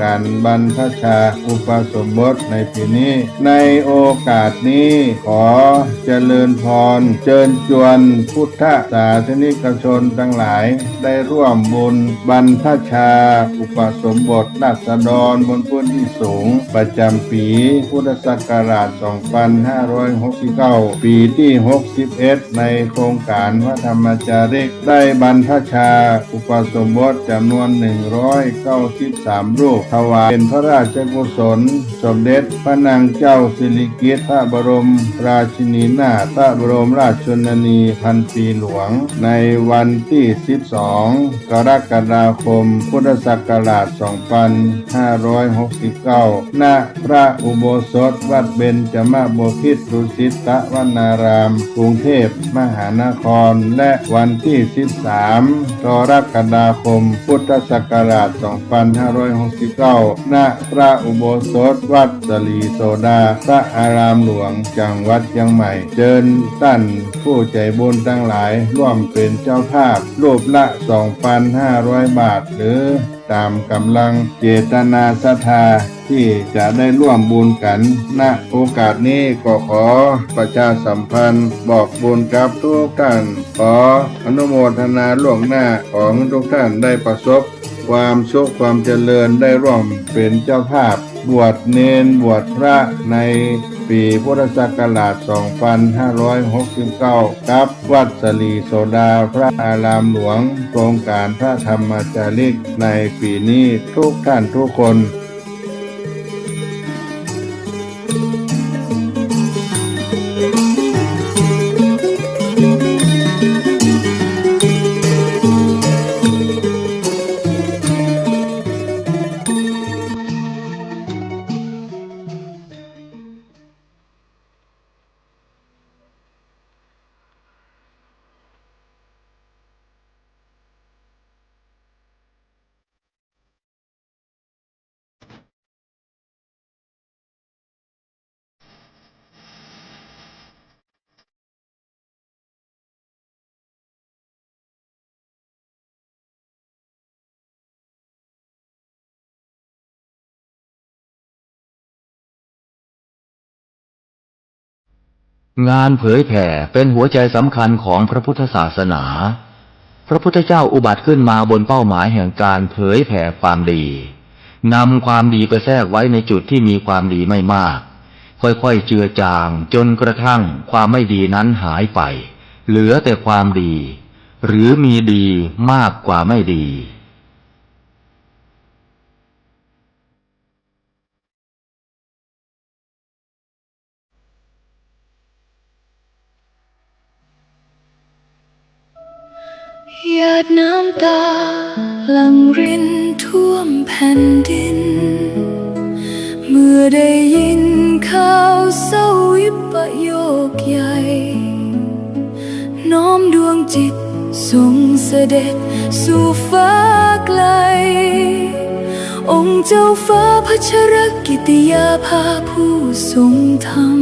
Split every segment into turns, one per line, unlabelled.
การบรรพชาอุปสมบทในปีนี้ในโอกาสนี้ขอเจริญพรเชิญชวนพุทธศาสนิกชนทั้งหลายได้ร่วมบุญบรรพชาอุปสมบทราษฎรบนพื้นที่สูงประจำปีพุทธศักราช 2569 ปีที่ 61 ในโครงการพระธรรมจาริกได้บรรพชาอุปสมบทจำนวน 193 รูปถวายเป็นพระราชกุศลสมเด็จพระนางเจ้าสิริกิติ์พระบรมราชินีนาถพระบรมราชชนนีพันปีหลวงในวันที่ 12 กรกฎาคม พุทธศักราช 2569 ณ พระอุโบสถวัดเบญจมบพิตรดุสิตวนาราม กรุงเทพมหานคร และวันที่ 13 กรกฎาคม พุทธศักราช 2569 ณ พระอุโบสถวัดสลีโสดา พระอารามหลวง จังหวัดเชียงใหม่ เชิญท่านผู้ใจบุญทั้งหลายร่วมเป็นเจ้าภาพรูปละ 2,500 บาท หรือตามกำลังเจตนาศรัทธาที่จะได้ร่วมบุญกันณโอกาสนี้ก็ขอประชาสัมพันธ์บอกบุญกับทุกท่านขออนุโมทนาล่วงหน้าของทุกท่านได้ประสบความสุขความเจริญได้ร่วมเป็นเจ้าภาพบวชเณรบวชพระในปีพุทธศักราช 2569 กับวัดสลีโสดาพระอารามหลวงโครงการพระธรรมจาริกในปีนี้ทุกท่านทุกคน
งานเผยแผ่เป็นหัวใจสำคัญของพระพุทธศาสนาพระพุทธเจ้าอุบัติขึ้นมาบนเป้าหมายแห่งการเผยแผ่ความดีนำความดีไปแทรกไว้ในจุดที่มีความดีไม่มากค่อยๆเจือจางจนกระทั่งความไม่ดีนั้นหายไปเหลือแต่ความดีหรือมีดีมากกว่าไม่ดี
หยาดน้ำตาหลั่งรินท่วมแผ่นดินเมื่อได้ยินข่าวเศร้าวิปโยคใหญ่น้อมดวงจิตส่งเสด็จสู่ฟ้าไกลองค์เจ้าฟ้าพัชรกิติยาภาผู้ทรงธรรม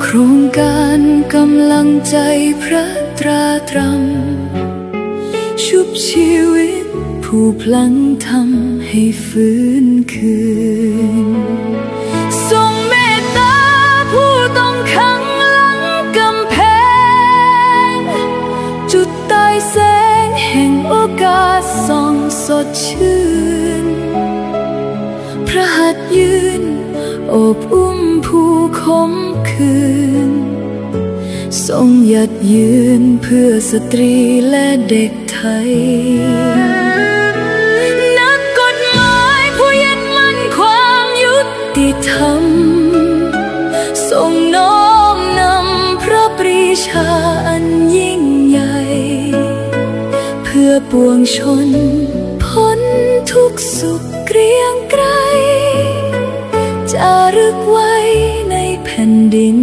โครงการกำลังใจพระตราตรำชุบชีวิตผู้พลังทำให้ฟื้นคืนทรงเมตตาผู้ต้องขังหลังกำแพงจุดใต้แสงแห่งโอกาสส่องสดชื่นพระหัตถ์ยืนโอบอุ้มผู้ขมขื่นทรงหยัดยืนเพื่อสตรีและเด็กไทยนักกฎหมายผู้ยึดมั่นความยุติธรรมทรงน้อมนำพระปรีชาอันยิ่งใหญ่เพื่อปวงชนพ้นทุกสุขเกรียงไกรจ จารึกไว้ในแผ่นดิน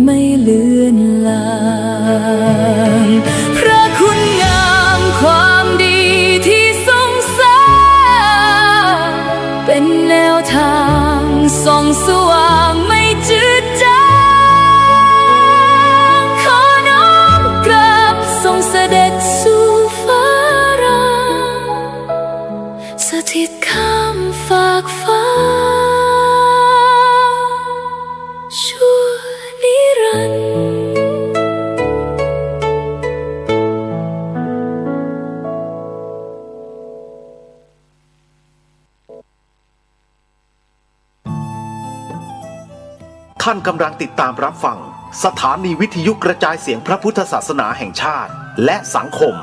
ไม่เลือนลางพระคุณงามความดีที่ทรงสร้างเป็นแนวทางส่องสว่างไม่จืดจางขอน้อมกราบทรงเสด็จสู่ฟ้ารางสถิตข้ามฝากฟ้าชั่วนิรันดร์
ท่านกำลังติดตามรับฟังสถานีวิทยุกระจายเสียงพระพุทธศาสนาแห่งชาติและสังคม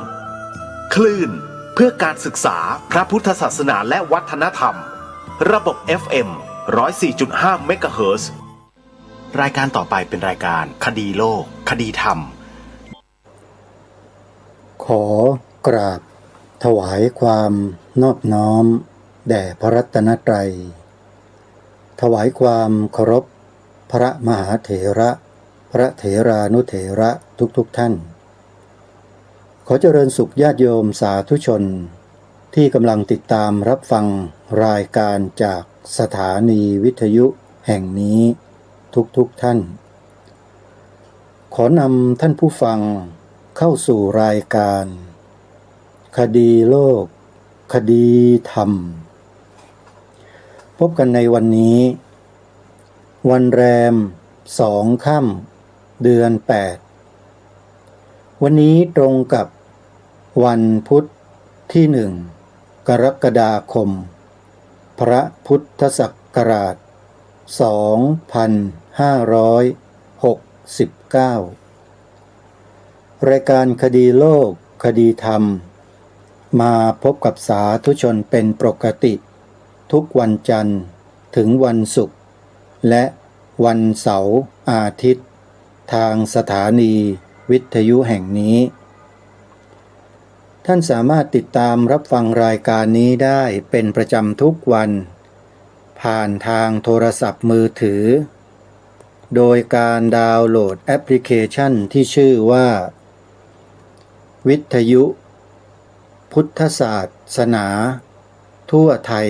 คลื่นเพื่อการศึกษาพระพุทธศาสนาและวัฒนธรรมระบบ FM 104.5 เมกะเฮิรตซ์ รายการต่อไปเป็นรายการคดีโลกคดีธรรม
ขอกราบถวายความนอบน้อมแด่พระรัตนตรัยถวายความเคารพพระมหาเถระพระเถรานุเถระทุกท่านขอเจริญสุขญาติโยมสาธุชนที่กำลังติดตามรับฟังรายการจากสถานีวิทยุแห่งนี้ทุกท่านขอนำท่านผู้ฟังเข้าสู่รายการคดีโลกคดีธรรมพบกันในวันนี้วันแรม2 ค่ำเดือน 8วันนี้ตรงกับวันพุธที่1 กรกฎาคมพระพุทธศักราช2569รายการคดีโลกคดีธรรมมาพบกับสาธุชนเป็นปกติทุกวันจันทร์ถึงวันศุกร์และวันเสาร์อาทิตย์ทางสถานีวิทยุแห่งนี้ท่านสามารถติดตามรับฟังรายการนี้ได้เป็นประจำทุกวันผ่านทางโทรศัพท์มือถือโดยการดาวน์โหลดแอปพลิเคชันที่ชื่อว่าวิทยุพุทธศาสนาทั่วไทย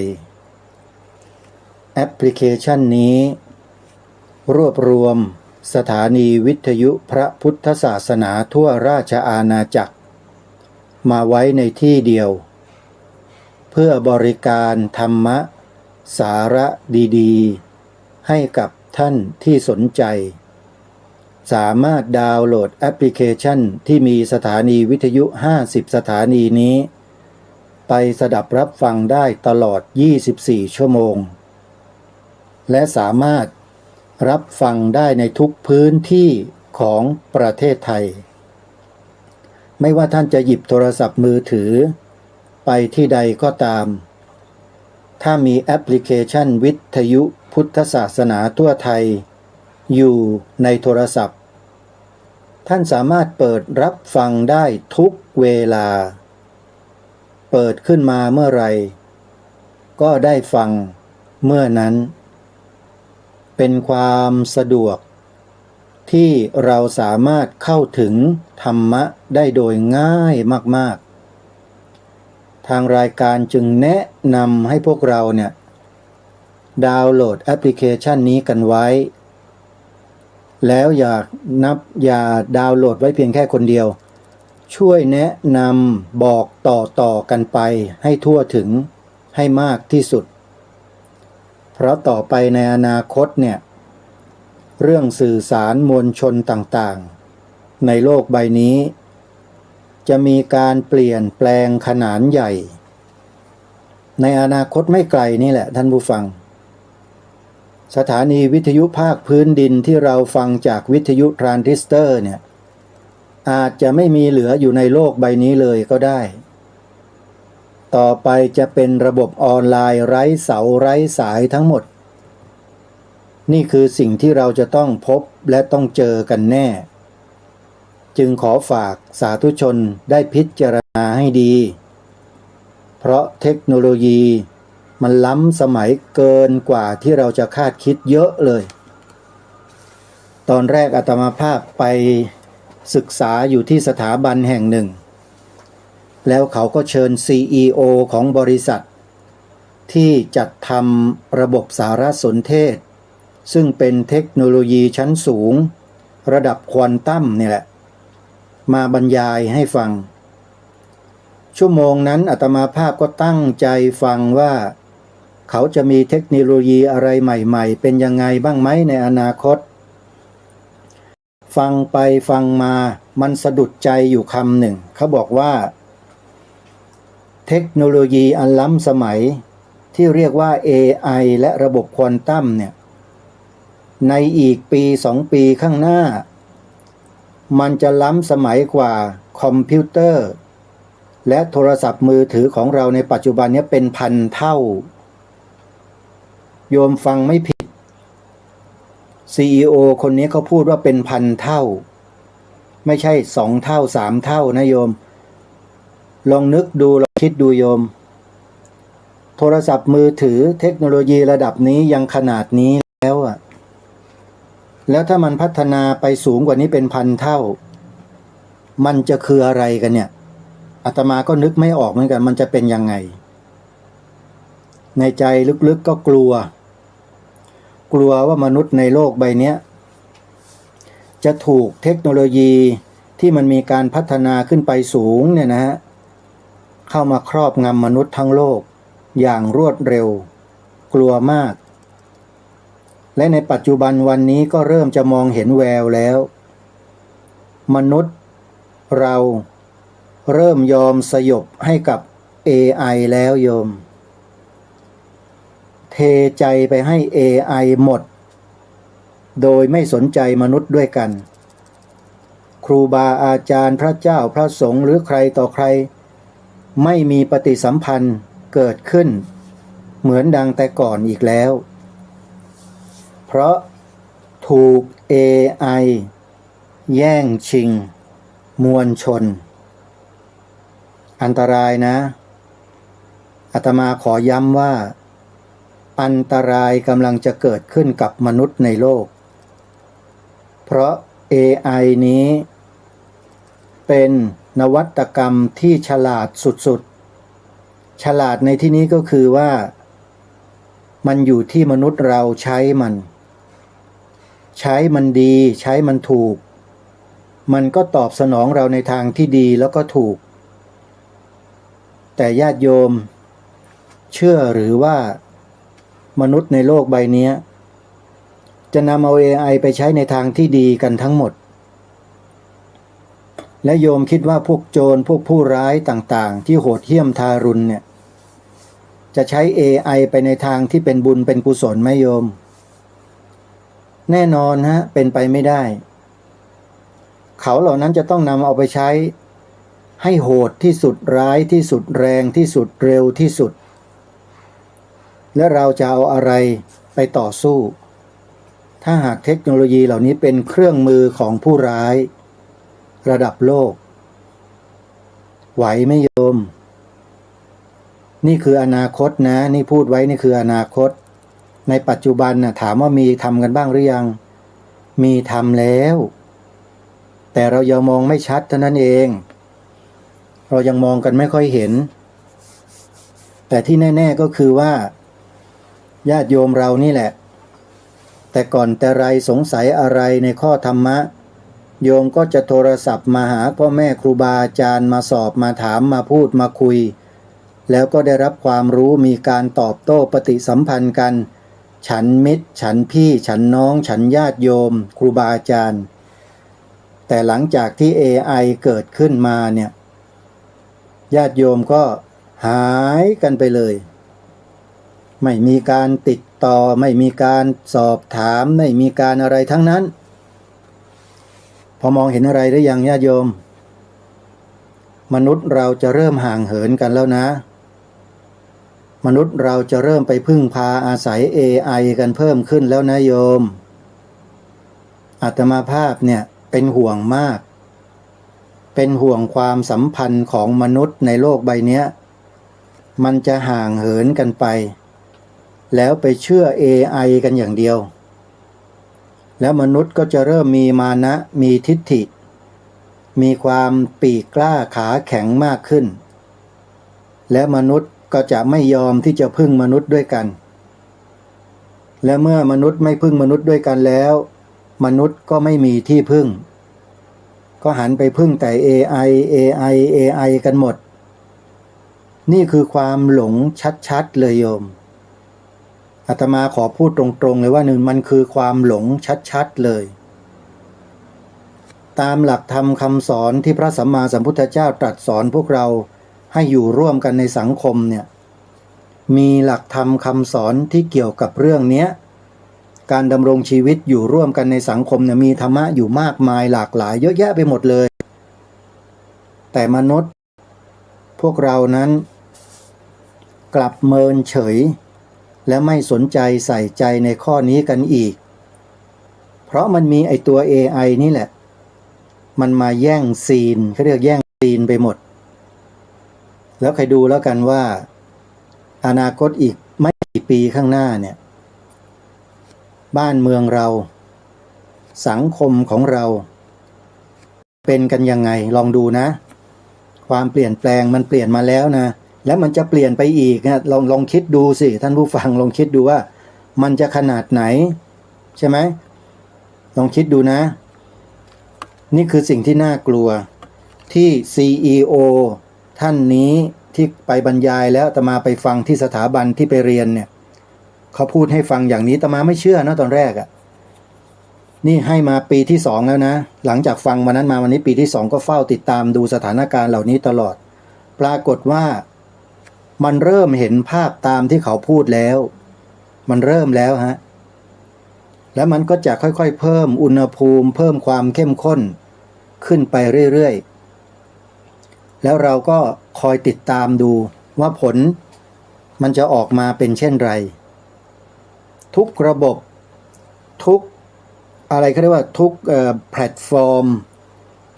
แอปพลิเคชันนี้รวบรวมสถานีวิทยุพระพุทธศาสนาทั่วราชอาณาจักรมาไว้ในที่เดียวเพื่อบริการธรรมะสาระดีๆให้กับท่านที่สนใจสามารถดาวน์โหลดแอปพลิเคชันที่มีสถานีวิทยุ50สถานีนี้ไปสดับรับฟังได้ตลอด24ชั่วโมงและสามารถรับฟังได้ในทุกพื้นที่ของประเทศไทยไม่ว่าท่านจะหยิบโทรศัพท์มือถือไปที่ใดก็ตามถ้ามีแอปพลิเคชันวิทยุพุทธศาสนาทั่วไทยอยู่ในโทรศัพท์ท่านสามารถเปิดรับฟังได้ทุกเวลาเปิดขึ้นมาเมื่อไรก็ได้ฟังเมื่อนั้นเป็นความสะดวกที่เราสามารถเข้าถึงธรรมะได้โดยง่ายมากๆทางรายการจึงแนะนำให้พวกเราเนี่ยดาวน์โหลดแอปพลิเคชันนี้กันไว้แล้วอย่าดาวน์โหลดไว้เพียงแค่คนเดียวช่วยแนะนำบอกต่อกันไปให้ทั่วถึงให้มากที่สุดเพราะต่อไปในอนาคตเนี่ยเรื่องสื่อสารมวลชนต่างๆในโลกใบนี้จะมีการเปลี่ยนแปลงขนาดใหญ่ในอนาคตไม่ไกลนี่แหละท่านผู้ฟังสถานีวิทยุภาคพื้นดินที่เราฟังจากวิทยุทรานซิสเตอร์เนี่ยอาจจะไม่มีเหลืออยู่ในโลกใบนี้เลยก็ได้ต่อไปจะเป็นระบบออนไลน์ไร้เสาไร้สายทั้งหมดนี่คือสิ่งที่เราจะต้องพบและต้องเจอกันแน่จึงขอฝากสาธุชนได้พิจารณาให้ดีเพราะเทคโนโลยี มันล้ำสมัยเกินกว่าที่เราจะคาดคิดเยอะเลยตอนแรกอาตมาภาพไปศึกษาอยู่ที่สถาบันแห่งหนึ่งแล้วเขาก็เชิญ CEO ของบริษัทที่จัดทำระบบสารสนเทศซึ่งเป็นเทคโนโลยีชั้นสูงระดับควอนตัมนี่แหละมาบรรยายให้ฟังชั่วโมงนั้นอาตมาภาพก็ตั้งใจฟังว่าเขาจะมีเทคโนโลยีอะไรใหม่ๆเป็นยังไงบ้างไหมในอนาคตฟังไปฟังมามันสะดุดใจอยู่คำหนึ่งเขาบอกว่าเทคโนโลยีอันล้ำสมัยที่เรียกว่า AI และระบบควอนตัมเนี่ยในอีกปี2 ปีข้างหน้ามันจะล้ำสมัยกว่าคอมพิวเตอร์และโทรศัพท์มือถือของเราในปัจจุบันนี้เป็นพันเท่าโยมฟังไม่ผิด CEO คนนี้เขาพูดว่าเป็นพันเท่าไม่ใช่2 เท่า3 เท่านะโยมลองนึกดูลองคิดดูโยมโทรศัพท์มือถือเทคโนโลยีระดับนี้ยังขนาดนี้แล้วอ่ะแล้วถ้ามันพัฒนาไปสูงกว่านี้เป็นพันเท่ามันจะคืออะไรกันเนี่ยอาตมาก็นึกไม่ออกเหมือนกันมันจะเป็นยังไงในใจลึกๆก็กลัวว่ามนุษย์ในโลกใบนี้จะถูกเทคโนโลยีที่มันมีการพัฒนาขึ้นไปสูงเนี่ยนะฮะเข้ามาครอบงำมนุษย์ทั้งโลกอย่างรวดเร็วกลัวมากและในปัจจุบันวันนี้ก็เริ่มจะมองเห็นแววแล้วมนุษย์เราเริ่มยอมสยบให้กับ AI แล้วโยมเทใจไปให้ AI หมดโดยไม่สนใจมนุษย์ด้วยกันครูบาอาจารย์พระเจ้าพระสงฆ์หรือใครต่อใครไม่มีปฏิสัมพันธ์เกิดขึ้นเหมือนดังแต่ก่อนอีกแล้วเพราะถูก AI แย่งชิงมวลชนอันตรายนะอาตมาขอย้ำว่าอันตรายกำลังจะเกิดขึ้นกับมนุษย์ในโลกเพราะ AI นี้เป็นนวัตกรรมที่ฉลาดสุดๆฉลาดในที่นี้ก็คือว่ามันอยู่ที่มนุษย์เราใช้มันดีใช้มันถูกมันก็ตอบสนองเราในทางที่ดีแล้วก็ถูกแต่ญาติโยมเชื่อหรือว่ามนุษย์ในโลกใบนี้จะนำเอา AI ไปใช้ในทางที่ดีกันทั้งหมดและโยมคิดว่าพวกโจรพวกผู้ร้ายต่างๆที่โหดเหี้ยมทารุณเนี่ยจะใช้ AI ไปในทางที่เป็นบุญเป็นกุศลไหมโยมแน่นอนฮะเป็นไปไม่ได้เขาเหล่านั้นจะต้องนำเอาไปใช้ให้โหดที่สุดร้ายที่สุดแรงที่สุดเร็วที่สุดและเราจะเอาอะไรไปต่อสู้ถ้าหากเทคโนโลยีเหล่านี้เป็นเครื่องมือของผู้ร้ายระดับโลกไหวไหมโยมนี่คืออนาคตนะนี่พูดไว้นี่คืออนาคตในปัจจุบันน่ะถามว่ามีทำกันบ้างหรือยังมีทำแล้วแต่เรายังมองไม่ชัดเท่านั้นเองเรายังมองกันไม่ค่อยเห็นแต่ที่แน่ๆก็คือว่าญาติโยมเรานี่แหละแต่ก่อนแต่ไรสงสัยอะไรในข้อธรรมะโยมก็จะโทรศัพท์มาหาพ่อแม่ครูบาอาจารย์มาสอบมาถามมาพูดมาคุยแล้วก็ได้รับความรู้มีการตอบโต้ปฏิสัมพันธ์กันฉันมิตรฉันพี่ฉันน้องฉันญาติโยมครูบาอาจารย์แต่หลังจากที่ AI เกิดขึ้นมาเนี่ยญาติโยมก็หายกันไปเลยไม่มีการติดต่อไม่มีการสอบถามไม่มีการอะไรทั้งนั้นพอมองเห็นอะไรหรือยังญาติโยมมนุษย์เราจะเริ่มห่างเหินกันแล้วนะมนุษย์เราจะเริ่มไปพึ่งพาอาศัย AI กันเพิ่มขึ้นแล้วนะโยมอาตมาภาพเนี่ยเป็นห่วงมากเป็นห่วงความสัมพันธ์ของมนุษย์ในโลกใบนี้มันจะห่างเหินกันไป แล้วไปเชื่อ AI กันอย่างเดียว แล้วมนุษย์ก็จะเริ่มมีมานะมีทิฏฐิมีความปีกกล้าขาแข็งมากขึ้นและมนุษย์ก็จะไม่ยอมที่จะพึ่งมนุษย์ด้วยกันและเมื่อมนุษย์ไม่พึ่งมนุษย์ด้วยกันแล้วมนุษย์ก็ไม่มีที่พึ่งก็หันไปพึ่งแต่ AI กันหมดนี่คือความหลงชัดๆเลยโยมอาตมาขอพูดตรงๆเลยว่าหนึ่งมันคือความหลงชัดๆเลยตามหลักธรรมคำสอนที่พระสัมมาสัมพุทธเจ้าตรัสสอนพวกเราให้อยู่ร่วมกันในสังคมเนี่ยมีหลักธรรมคำสอนที่เกี่ยวกับเรื่องนี้การดำรงชีวิตอยู่ร่วมกันในสังคมเนี่ยมีธรรมะอยู่มากมายหลากหลายเยอะแยะไปหมดเลยแต่มนุษย์พวกเรานั้นกลับเมินเฉยและไม่สนใจใส่ใจในข้อนี้กันอีกเพราะมันมีไอตัว AI นี่แหละมันมาแย่งซีนเขาเรียกแย่งซีนไปหมดแล้วใครดูแล้วกันว่าอนาคตอีกไม่กี่ปีข้างหน้าเนี่ยบ้านเมืองเราสังคมของเราเป็นกันยังไงลองดูนะความเปลี่ยนแปลงมันเปลี่ยนมาแล้วนะแล้วมันจะเปลี่ยนไปอีกนะลองคิดดูสิท่านผู้ฟังลองคิดดูว่ามันจะขนาดไหนใช่ไหมลองคิดดูนะนี่คือสิ่งที่น่ากลัวที่ CEO ท่านนี้ที่ไปบรรยายแล้วอาตมาไปฟังที่สถาบันที่ไปเรียนเนี่ยเขาพูดให้ฟังอย่างนี้อาตมาไม่เชื่อนะตอนแรกนี่ให้มาปีที่2แล้วนะหลังจากฟังวันนั้นมาวันนี้ปีที่2ก็เฝ้าติดตามดูสถานการณ์เหล่านี้ตลอดปรากฏว่ามันเริ่มเห็นภาพตามที่เขาพูดแล้วมันเริ่มแล้วฮะแล้วมันก็จะค่อยๆเพิ่มอุณหภูมิเพิ่มความเข้มข้นขึ้นไปเรื่อยๆแล้วเราก็คอยติดตามดูว่าผลมันจะออกมาเป็นเช่นไรทุกระบบทุกอะไรเขาเรียกว่าทุกแพลตฟอร์ม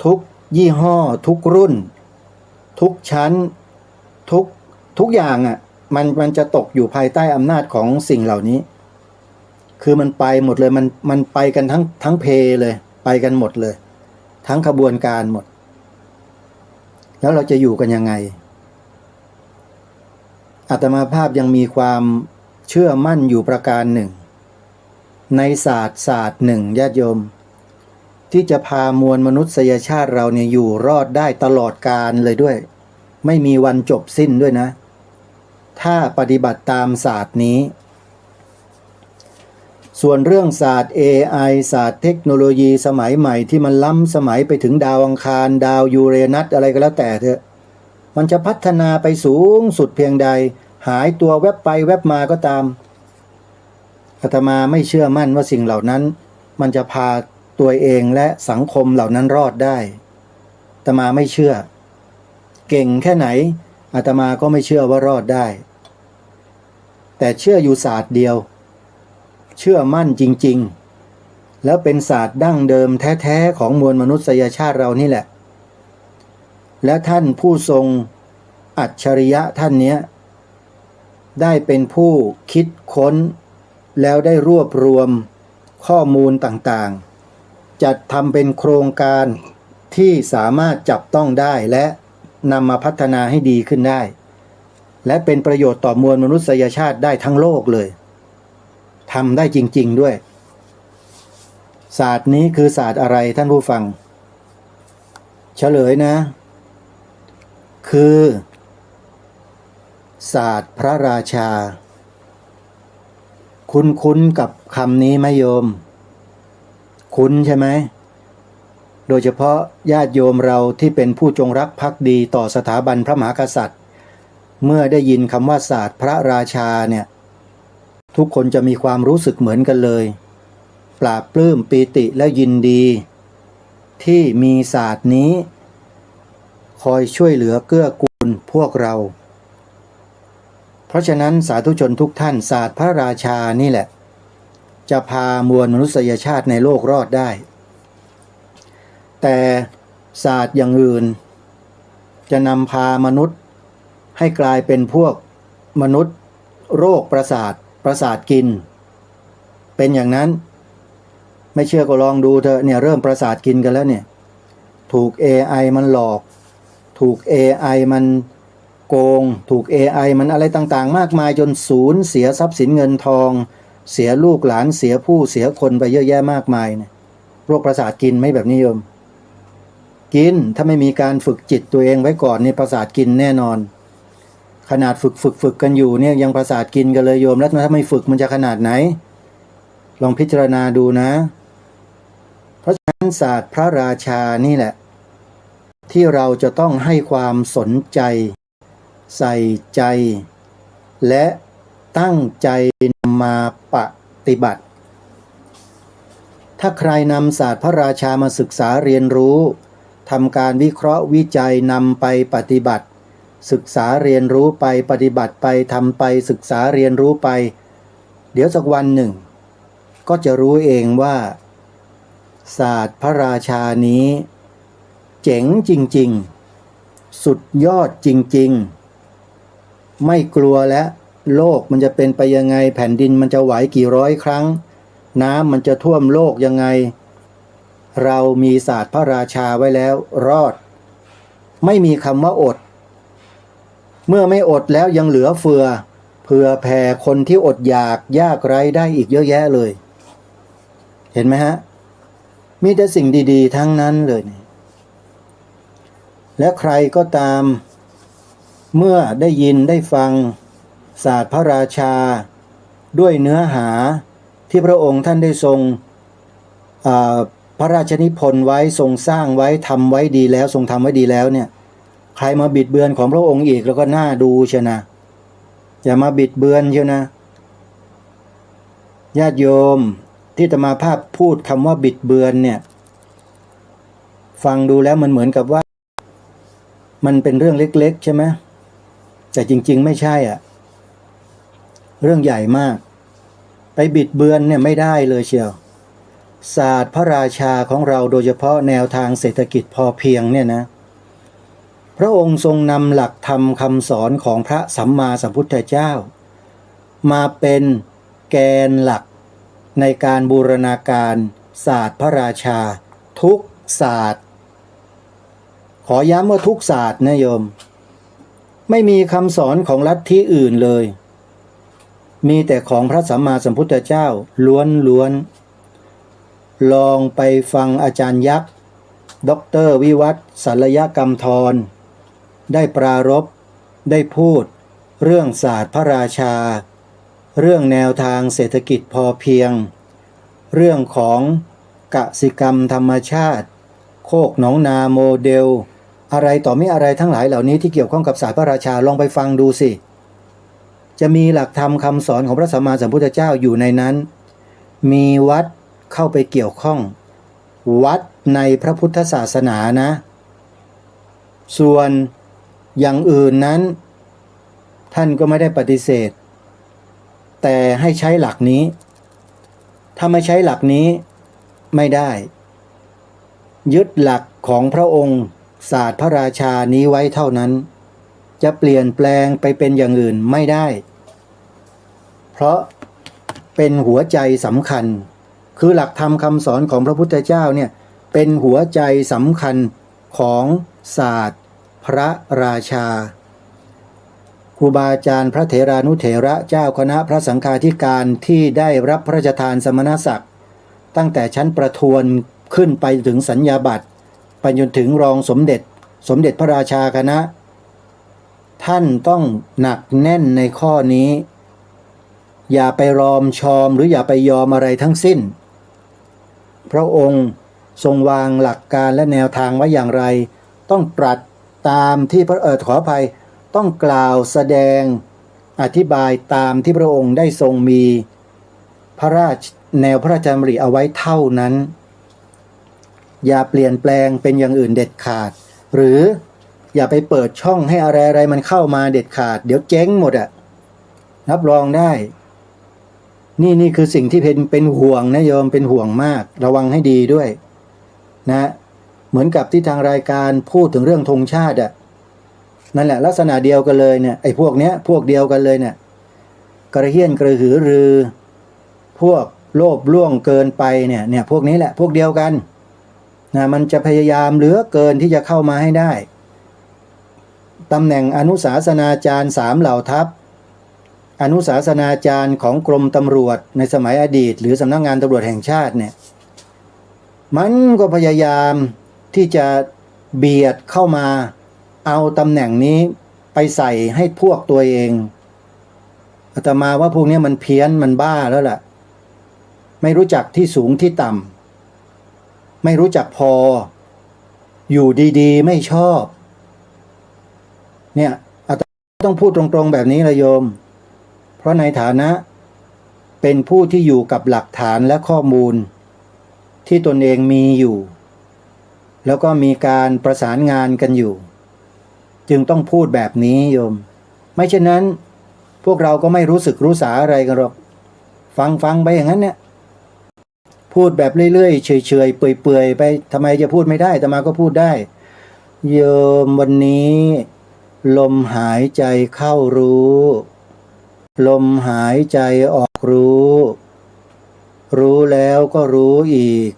ทุกยี่ห้อทุกรุ่นทุกชั้นทุกอย่างมันจะตกอยู่ภายใต้อำนาจของสิ่งเหล่านี้คือมันไปหมดเลยมันไปกันทั้งเพเลยไปกันหมดเลยทั้งขบวนการหมดแล้วเราจะอยู่กันยังไงอาตมาภาพยังมีความเชื่อมั่นอยู่ประการหนึ่งในศาสตร์หนึ่งญาติโยมที่จะพามวลมนุษยชาติเราเนี่ยอยู่รอดได้ตลอดกาลเลยด้วยไม่มีวันจบสิ้นด้วยนะถ้าปฏิบัติตามศาสตร์นี้ส่วนเรื่องศาสตร์ AI ศาสตร์เทคโนโลยีสมัยใหม่ที่มันล้ำสมัยไปถึงดาวอังคารดาวยูเรนัสอะไรก็แล้วแต่เถอะมันจะพัฒนาไปสูงสุดเพียงใดหายตัวแวบไปแวบมาก็ตามอาตมาไม่เชื่อมั่นว่าสิ่งเหล่านั้นมันจะพาตัวเองและสังคมเหล่านั้นรอดได้อาตมาไม่เชื่อเก่งแค่ไหนอาตมาก็ไม่เชื่อว่ารอดได้แต่เชื่ออยู่ศาสตร์เดียวเชื่อมั่นจริงๆแล้วเป็นศาสตร์ดั้งเดิมแท้ๆของมวลมนุษยชาติเรานี่แหละและท่านผู้ทรงอัจฉริยะท่านเนี้ยได้เป็นผู้คิดค้นแล้วได้รวบรวมข้อมูลต่างๆจัดทำเป็นโครงการที่สามารถจับต้องได้และนำมาพัฒนาให้ดีขึ้นได้และเป็นประโยชน์ต่อมวลมนุษยชาติได้ทั้งโลกเลยทำได้จริงๆด้วยศาสตร์นี้คือศาสตร์อะไรท่านผู้ฟังเฉลยนะคือศาสตร์พระราชาคุ้นกับคำนี้ไหมโยมคุ้นใช่ไหมโดยเฉพาะญาติโยมเราที่เป็นผู้จงรักภักดีต่อสถาบันพระมหากษัตริย์เมื่อได้ยินคำว่าศาสตร์พระราชาเนี่ยทุกคนจะมีความรู้สึกเหมือนกันเลยปราบปลื้มปีติและยินดีที่มีศาสตร์นี้คอยช่วยเหลือเกื้อกูลพวกเราเพราะฉะนั้นสาธุชนทุกท่านศาสตร์พระราชานี่แหละจะพามวลมนุษยชาติในโลกรอดได้แต่ศาสตร์อย่างอื่นจะนำพามนุษย์ให้กลายเป็นพวกมนุษย์โรคประสาท ประสาทกินเป็นอย่างนั้นไม่เชื่อก็ลองดูเถอะเนี่ยเริ่มประสาทกินกันแล้วเนี่ยถูก AI มันหลอกถูก AI มันโกงถูก AI มันอะไรต่างๆมากมายจนสูญเสียทรัพย์สินเงินทองเสียลูกหลานเสียผู้เสียคนไปเยอะแยะมากมายเนี่ยโรคประสาทกินไม่แบบนี้โยมกินถ้าไม่มีการฝึกจิตตัวเองไว้ก่อนนี่ประสาทกินแน่นอนขนาดฝึกกันอยู่เนี่ยยังประสาทกินกันเลยโยมแล้วถ้าไม่ฝึกมันจะขนาดไหนลองพิจารณาดูนะเพราะฉะนั้นศาสตร์พระราชานี่แหละที่เราจะต้องให้ความสนใจใส่ใจและตั้งใจนำมาปฏิบัติถ้าใครนำศาสตร์พระราชามาศึกษาเรียนรู้ทำการวิเคราะห์วิจัยนำไปปฏิบัติศึกษาเรียนรู้ไปปฏิบัติไปทำไปศึกษาเรียนรู้ไปเดี๋ยวสักวันหนึ่งก็จะรู้เองว่าศาสตร์พระราชานี้เจ๋งจริงๆสุดยอดจริงๆไม่กลัวแล้วโลกมันจะเป็นไปยังไงแผ่นดินมันจะไหวกี่ร้อยครั้งน้ำมันจะท่วมโลกยังไงเรามีศาสตร์พระราชาไว้แล้วรอดไม่มีคำว่าอดเมื่อไม่อดแล้วยังเหลือเฟือเผื่อแผ่คนที่อดอยากยากไร้ได้อีกเยอะแยะเลยเห็นไหมฮะมีแต่สิ่งดีๆทั้งนั้นเลยและใครก็ตามเมื่อได้ยินได้ฟังศาสตร์พระราชาด้วยเนื้อหาที่พระองค์ท่านได้ทรงพระราชนิพนธ์ไว้ทรงสร้างไว้ทำไว้ดีแล้วทรงทำไว้ดีแล้วเนี่ยใครมาบิดเบือนของพระองค์อีกแล้วก็น่าดูเชียวนะอย่ามาบิดเบือนเชียวนะญาติโยมที่อาตมาภาพพูดคำว่าบิดเบือนเนี่ยฟังดูแล้วมันเหมือนกับว่ามันเป็นเรื่องเล็กๆใช่ไหมแต่จริงๆไม่ใช่อ่ะเรื่องใหญ่มากไปบิดเบือนเนี่ยไม่ได้เลยเชียวศาสตร์พระราชาของเราโดยเฉพาะแนวทางเศรษฐกิจพอเพียงเนี่ยนะพระองค์ทรงนำหลักธรรมคำสอนของพระสัมมาสัมพุทธเจ้ามาเป็นแกนหลักในการบูรณาการศาสตร์พระราชาทุกศาสตร์ขอย้ำว่าทุกศาสตร์นะโยมไม่มีคำสอนของลัทธิอื่นเลยมีแต่ของพระสัมมาสัมพุทธเจ้าล้วนๆลองไปฟังอาจารย์ยักษ์ดร.วิวัฒน์สัลยกรรมธรได้ปรารภได้พูดเรื่องศาสตร์พระราชาเรื่องแนวทางเศรษฐกิจพอเพียงเรื่องของกสิกรรมธรรมชาติโคกหนองนาโมเดลอะไรต่อไม่อะไรทั้งหลายเหล่านี้ที่เกี่ยวข้องกับศาสตร์พระราชาลองไปฟังดูสิจะมีหลักธรรมคำสอนของพระสัมมาสัมพุทธเจ้าอยู่ในนั้นมีวัดเข้าไปเกี่ยวข้องวัดในพระพุทธศาสนานะส่วนอย่างอื่นนั้นท่านก็ไม่ได้ปฏิเสธแต่ให้ใช้หลักนี้ถ้าไม่ใช้หลักนี้ไม่ได้ยึดหลักของพระองค์ศาสตร์พระราชานี้ไว้เท่านั้นจะเปลี่ยนแปลงไปเป็นอย่างอื่นไม่ได้เพราะเป็นหัวใจสำคัญคือหลักธรรมคำสอนของพระพุทธเจ้าเนี่ยเป็นหัวใจสำคัญของศาสตร์พระราชาครูบาอาจารย์พระเถรานุเถระเจ้าคณะพระสังฆาธิการที่ได้รับพระราชทานสมณศักดิ์ตั้งแต่ชั้นประทวนขึ้นไปถึงสัญญาบัตรไปจนถึงรองสมเด็จพระราชาคณะท่านต้องหนักแน่นในข้อนี้อย่าไปรอมชอมหรืออย่าไปยอมอะไรทั้งสิ้นพระองค์ทรงวางหลักการและแนวทางไว้อย่างไรต้องตรัสตามที่ขออภัยต้องกล่าวแสดงอธิบายตามที่พระองค์ได้ทรงมีแนวพระราชดำริเอาไว้เท่านั้นอย่าเปลี่ยนแปลงเป็นอย่างอื่นเด็ดขาดหรืออย่าไปเปิดช่องให้อะไรมันเข้ามาเด็ดขาดเดี๋ยวเจ๊งหมดอ่ะรับรองได้นี่คือสิ่งที่เป็นห่วงนะโยมเป็นห่วงมากระวังให้ดีด้วยนะเหมือนกับที่ทางรายการพูดถึงเรื่องธงชาติอ่ะนั่นแหละลักษณะเดียวกันเลยเนี่ยไอ้พวกเนี้ยพวกเดียวกันเลยเนี่ย กระเฮี้ยนกระหือรือ พวกโลภล่วงเกินไปเนี่ยพวกนี้แหละพวกเดียวกันนะมันจะพยายามเหลือเกินที่จะเข้ามาให้ได้ตำแหน่งอนุศาสนาจารย์3เหล่าทัพอนุศาสนาจารย์ของกรมตำรวจในสมัยอดีตหรือสำนักงานตำรวจแห่งชาติเนี่ยมันก็พยายามที่จะเบียดเข้ามาเอาตำแหน่งนี้ไปใส่ให้พวกตัวเองอาตมาว่าพวกนี้มันเพี้ยนมันบ้าแล้วล่ะไม่รู้จักที่สูงที่ต่ำไม่รู้จักพออยู่ดีๆไม่ชอบเนี่ยอาตมาต้องพูดตรงๆแบบนี้ละโยมเพราะในฐานะเป็นผู้ที่อยู่กับหลักฐานและข้อมูลที่ตนเองมีอยู่แล้วก็มีการประสานงานกันอยู่จึงต้องพูดแบบนี้โยมไม่เช่นนั้นพวกเราก็ไม่รู้สึกรู้สาอะไรกันหรอกฟังไปอย่างนั้นเนี่ยพูดแบบเรื่อยๆเฉยๆเปื่อยๆไปทำไมจะพูดไม่ได้อาตมาก็พูดได้โยมวันนี้ลมหายใจเข้ารู้ลมหายใจออกรู้รู้แล้วก็รู้อีก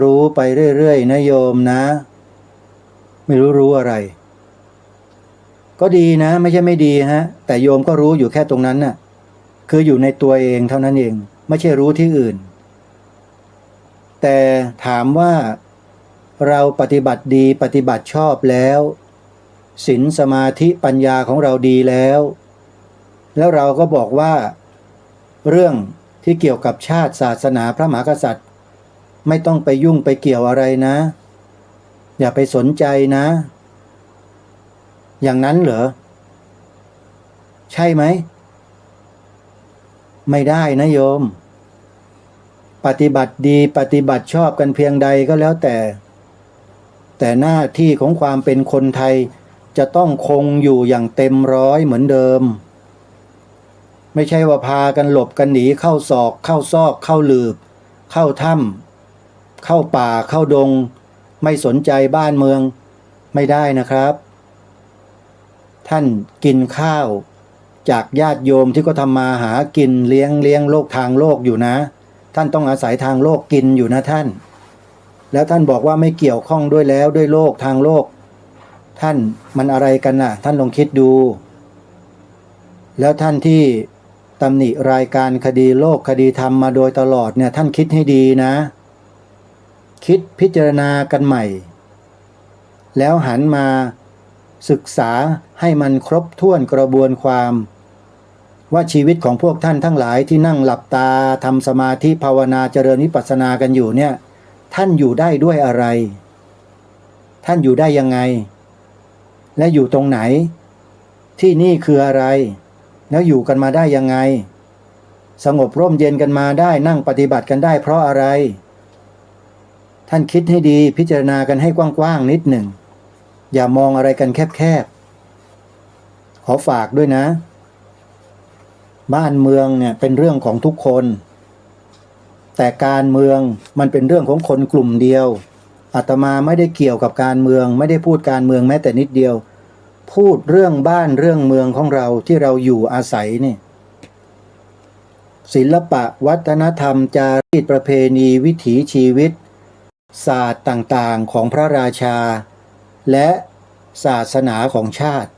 รู้ไปเรื่อยๆนะโยมนะไม่รู้อะไรก็ดีนะไม่ใช่ไม่ดีฮะแต่โยมก็รู้อยู่แค่ตรงนั้นน่ะคืออยู่ในตัวเองเท่านั้นเองไม่ใช่รู้ที่อื่นแต่ถามว่าเราปฏิบัติดีปฏิบัติชอบแล้วศีลสมาธิปัญญาของเราดีแล้วเราก็บอกว่าเรื่องที่เกี่ยวกับชาติศาสนาพระมหากษัตริย์ไม่ต้องไปยุ่งไปเกี่ยวอะไรนะอย่าไปสนใจนะอย่างนั้นเหรอใช่ไหมไม่ได้นะโยมปฏิบัติดีปฏิบัติชอบกันเพียงใดก็แล้วแต่หน้าที่ของความเป็นคนไทยจะต้องคงอยู่อย่างเต็มร้อยเหมือนเดิมไม่ใช่ว่าพากันหลบกันหนีเข้าศอกเข้าซอกเข้าหลืบเข้าถ้ำเข้าป่าเข้าดงไม่สนใจบ้านเมืองไม่ได้นะครับท่านกินข้าวจากญาติโยมที่ก็ทำมาหากินเลี้ยงโลกทางโลกอยู่นะท่านต้องอาศัยทางโลกกินอยู่นะท่านแล้วท่านบอกว่าไม่เกี่ยวข้องด้วยแล้วด้วยโลกทางโลกท่านมันอะไรกันน่ะท่านลองคิดดูแล้วท่านที่ตำหนิรายการคดีโลกคดีธรรมมาโดยตลอดเนี่ยท่านคิดให้ดีนะคิดพิจารณากันใหม่แล้วหันมาศึกษาให้มันครบถ้วนกระบวนความว่าชีวิตของพวกท่านทั้งหลายที่นั่งหลับตาทำสมาธิภาวนาเจริญวิปัสสนากันอยู่เนี่ยท่านอยู่ได้ด้วยอะไรท่านอยู่ได้ยังไงและอยู่ตรงไหนที่นี่คืออะไรแล้วอยู่กันมาได้ยังไงสงบร่มเย็นกันมาได้นั่งปฏิบัติกันได้เพราะอะไรท่านคิดให้ดีพิจารณากันให้กว้างๆนิดหนึ่งอย่ามองอะไรกันแคบๆขอฝากด้วยนะบ้านเมืองเนี่ยเป็นเรื่องของทุกคนแต่การเมืองมันเป็นเรื่องของคนกลุ่มเดียวอาตมาไม่ได้เกี่ยวกับการเมืองไม่ได้พูดการเมืองแม้แต่นิดเดียวพูดเรื่องบ้านเรื่องเมืองของเราที่เราอยู่อาศัยนี่ศิลปะวัฒนธรรมจารีตประเพณีวิถีชีวิตศาสตร์ต่างๆของพระราชาและศาสนาของชาติ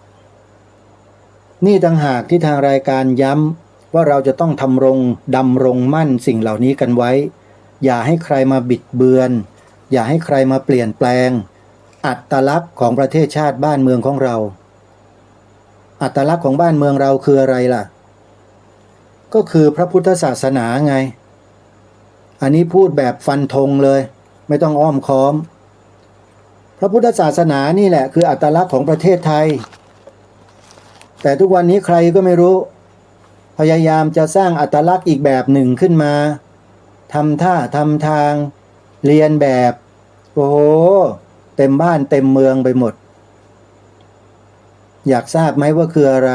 นี่ต่างหากที่ทางรายการย้ำว่าเราจะต้องดำรงมั่นสิ่งเหล่านี้กันไว้อย่าให้ใครมาบิดเบือนอย่าให้ใครมาเปลี่ยนแปลงอัตลักษณ์ของประเทศชาติบ้านเมืองของเราอัตลักษณ์ของบ้านเมืองเราคืออะไรล่ะก็คือพระพุทธศาสนาไงอันนี้พูดแบบฟันธงเลยไม่ต้องอ้อมค้อมพระพุทธศาสนานี่แหละคืออัตลักษณ์ของประเทศไทยแต่ทุกวันนี้ใครก็ไม่รู้พยายามจะสร้างอัตลักษณ์อีกแบบหนึ่งขึ้นมาทำท่าทำทางเรียนแบบโอ้โหเต็มบ้านเต็มเมืองไปหมดอยากทราบไหมว่าคืออะไร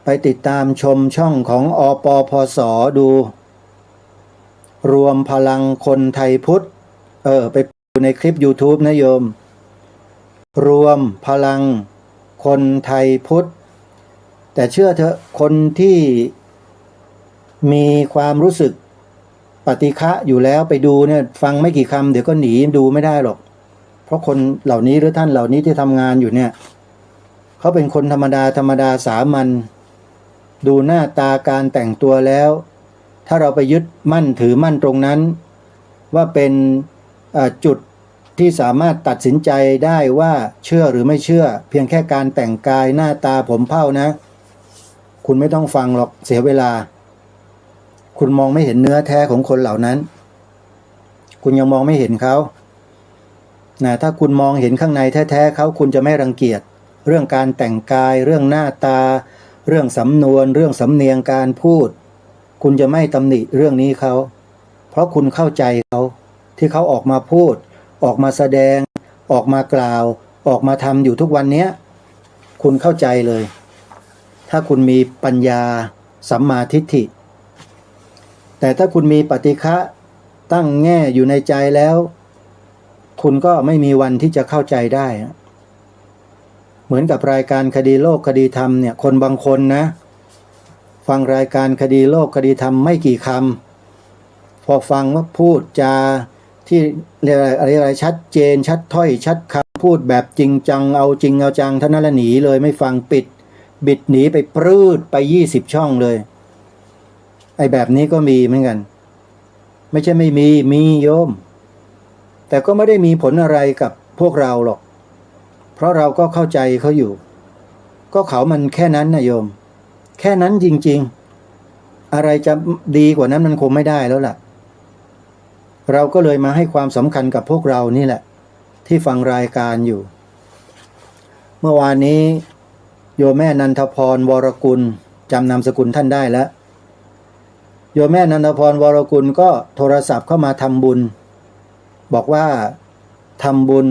ไปติดตามชมช่องของอปพสดูรวมพลังคนไทยพุทธไปดูในคลิป YouTube นะโยมรวมพลังคนไทยพุทธ แต่เชื่อเถอะคนที่มีความรู้สึกปฏิฆะอยู่แล้วไปดูเนี่ยฟังไม่กี่คำเดี๋ยวก็หนีดูไม่ได้หรอกเพราะคนเหล่านี้หรือท่านเหล่านี้ที่ทำงานอยู่เนี่ยเขาเป็นคนธรรมดาสามัญดูหน้าตาการแต่งตัวแล้วถ้าเราไปยึดมั่นถือมั่นตรงนั้นว่าเป็นจุดที่สามารถตัดสินใจได้ว่าเชื่อหรือไม่เชื่อเพียงแค่การแต่งกายหน้าตาผมเผ้านะคุณไม่ต้องฟังหรอกเสียเวลาคุณมองไม่เห็นเนื้อแท้ของคนเหล่านั้นคุณยังมองไม่เห็นเขานะถ้าคุณมองเห็นข้างในแท้ๆเขาคุณจะไม่รังเกียจเรื่องการแต่งกายเรื่องหน้าตาเรื่องสำนวนเรื่องสำเนียงการพูดคุณจะไม่ตำหนิเรื่องนี้เขาเพราะคุณเข้าใจเขาที่เขาออกมาพูดออกมาแสดงออกมากล่าวออกมาทำอยู่ทุกวันนี้คุณเข้าใจเลยถ้าคุณมีปัญญาสัมมาทิฏฐิแต่ถ้าคุณมีปฏิฆะตั้งแง่อยู่ในใจแล้วคุณก็ไม่มีวันที่จะเข้าใจได้เหมือนกับรายการคดีโลกคดีธรรมเนี่ยคนบางคนนะฟังรายการคดีโลกคดีธรรมไม่กี่คำพอฟังว่าพูดจาที่อะไรชัดเจนชัดถ้อยชัดคำพูดแบบจริงจังเอาจริงเอาจังท่านนั้นละหนีเลยไม่ฟังบิดหนีไปปรืดไป20 ช่องเลยไอ้แบบนี้ก็มีเหมือนกันไม่ใช่ไม่มีโยมแต่ก็ไม่ได้มีผลอะไรกับพวกเราหรอกเพราะเราก็เข้าใจเขาอยู่ก็เขามันแค่นั้นนะโยมแค่นั้นจริงๆอะไรจะดีกว่านั้นมันคงไม่ได้แล้วล่ะเราก็เลยมาให้ความสำคัญกับพวกเรานี่แหละที่ฟังรายการอยู่เมื่อวานนี้โยมแม่นันทพรวรกุลจำนามสกุลท่านได้แล้วโยมแม่นันทพรวรกุลก็โทรศัพท์เข้ามาทำบุญบอกว่าทำบุญ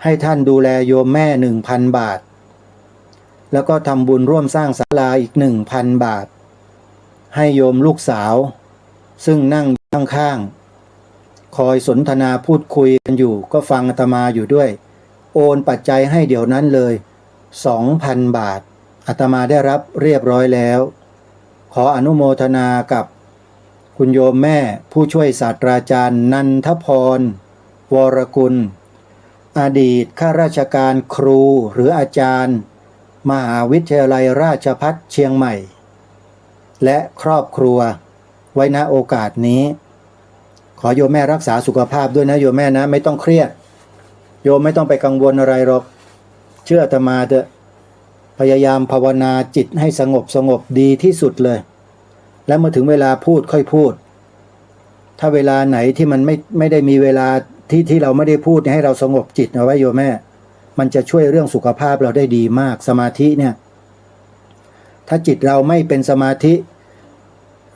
ให้ท่านดูแลโยมแม่ 1,000 บาทแล้วก็ทำบุญร่วมสร้างศาลาอีก 1,000 บาทให้โยมลูกสาวซึ่งนั่งข้างๆคอยสนทนาพูดคุยกันอยู่ก็ฟังอาตมาอยู่ด้วยโอนปัจจัยให้เดี๋ยวนั้นเลย 2,000 บาทอาตมาได้รับเรียบร้อยแล้วขออนุโมทนากับคุณโยมแม่ผู้ช่วยศาสตราจารย์นันทพรวรกุลอดีตข้าราชการครูหรืออาจารย์มหาวิทยาลัยราชภัฏเชียงใหม่และครอบครัวไว้ณโอกาสนี้ขอโยมแม่รักษาสุขภาพด้วยนะโยมแม่นะไม่ต้องเครียดโยมไม่ต้องไปกังวลอะไรหรอกเชื่ออาตมาเถอะพยายามภาวนาจิตให้สงบดีที่สุดเลยแล้วเมื่อถึงเวลาพูดค่อยพูดถ้าเวลาไหนที่มันไม่ได้มีเวลาที่เราไม่ได้พูดให้เราสงบจิตเอาไว้โยมแม่มันจะช่วยเรื่องสุขภาพเราได้ดีมากสมาธิเนี่ยถ้าจิตเราไม่เป็นสมาธิ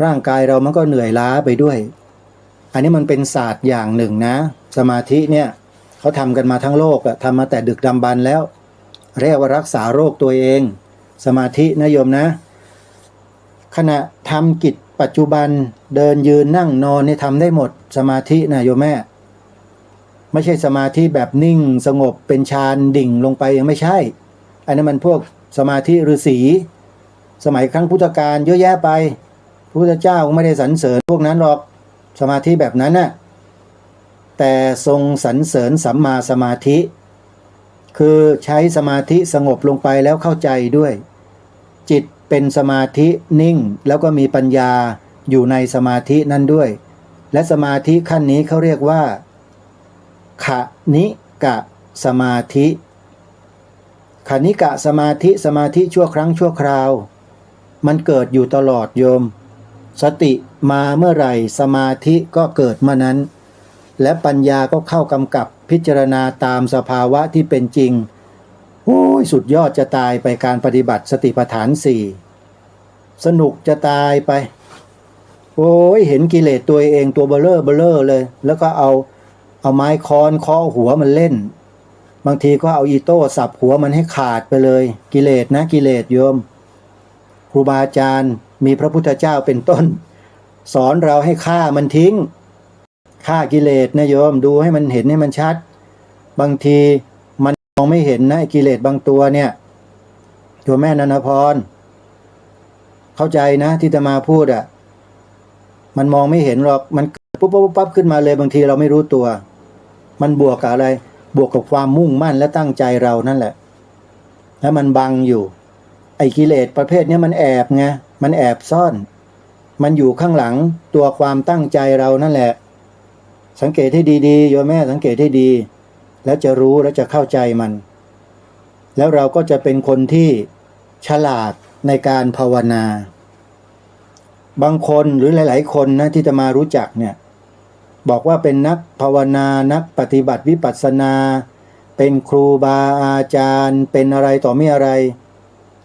ร่างกายเรามันก็เหนื่อยล้าไปด้วยอันนี้มันเป็นศาสตร์อย่างหนึ่งนะสมาธิเนี่ยเขาทำกันมาทั้งโลกทำมาแต่ดึกดำบรรพ์แล้วเรียกว่ารักษาโรคตัวเองสมาธินะโยมนะขณะทำกิจปัจจุบันเดินยืนนั่งนอนนี่ทำได้หมดสมาธินะโยมแม่ไม่ใช่สมาธิแบบนิ่งสงบเป็นฌานดิ่งลงไปยังไม่ใช่อันนั้นมันพวกสมาธิฤาษีสมัยครั้งพุทธกาลเยอะแยะไปพระพุทธเจ้าไม่ได้สรรเสริญพวกนั้นหรอกสมาธิแบบนั้นน่ะแต่ทรงสรรเสริญสัมมาสมาธิคือใช้สมาธิสงบลงไปแล้วเข้าใจด้วยจิตเป็นสมาธินิ่งแล้วก็มีปัญญาอยู่ในสมาธินั้นด้วยและสมาธิขั้นนี้เขาเรียกว่าขณิกะสมาธิขณิกะสมาธิชั่วครั้งชั่วคราวมันเกิดอยู่ตลอดโยมสติมาเมื่อไหร่สมาธิก็เกิดเมื่อนั้นและปัญญาก็เข้ากำกับพิจารณาตามสภาวะที่เป็นจริงโอ้ยสุดยอดจะตายไปการปฏิบัติสติปัฏฐาน4สนุกจะตายไปโอ้ยเห็นกิเลสตัวเองตัวเบลอเลยแล้วก็เอาไม้ค้อนเคาะหัวมันเล่นบางทีก็เอาอีโต้สับหัวมันให้ขาดไปเลยกิเลสนะกิเลสโยมครูบาอาจารย์มีพระพุทธเจ้าเป็นต้นสอนเราให้ฆ่ามันทิ้งฆ่ากิเลสนะโยมดูให้มันเห็นให้มันชัดบางทีมันมองไม่เห็นนะกิเลสบางตัวเนี่ยโยมแม่นันทพร เข้าใจนะที่อาตมาพูดอ่ะมันมองไม่เห็นหรอกมันปุ๊บปุ๊บปั๊บขึ้นมาเลยบางทีเราไม่รู้ตัวมันบวกกับอะไรบวกกับความมุ่งมั่นและตั้งใจเรานั่นแหละแล้วมันบังอยู่ไอ้กิเลสประเภทนี้มันแอบไงมันแอบซ่อนมันอยู่ข้างหลังตัวความตั้งใจเรานั่นแหละสังเกตให้ดีๆโยมแม่สังเกตให้ดีแล้วจะรู้และจะเข้าใจมันแล้วเราก็จะเป็นคนที่ฉลาดในการภาวนาบางคนหรือหลายๆคนนะที่จะมารู้จักเนี่ยบอกว่าเป็นนักภาวนานักปฏิบัติวิปัสสนาเป็นครูบาอาจารย์เป็นอะไรต่อไม่อะไร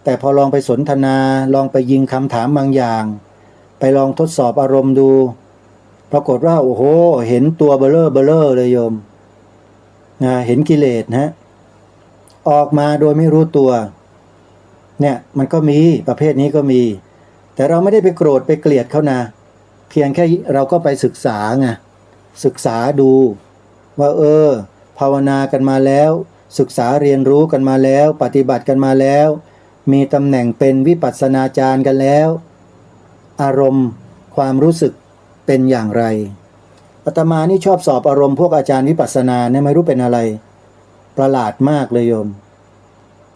แต่พอลองไปสนทนาลองไปยิงคำถามบางอย่างไปลองทดสอบอารมณ์ดูปรากฏว่าโอ้โหเห็นตัวเบลอเลยโยมเห็นกิเลสนะออกมาโดยไม่รู้ตัวเนี่ยมันก็มีประเภทนี้ก็มีแต่เราไม่ได้ไปโกรธไปเกลียดเขานะเพียงแค่เราก็ไปศึกษาไงศึกษาดูว่าภาวนากันมาแล้วศึกษาเรียนรู้กันมาแล้วปฏิบัติกันมาแล้วมีตำแหน่งเป็นวิปัสสนาจารย์กันแล้วอารมณ์ความรู้สึกเป็นอย่างไรอาตมานี่ชอบสอบอารมณ์พวกอาจารย์วิปัสสนาเนี่ยไม่รู้เป็นอะไรประหลาดมากเลยโยม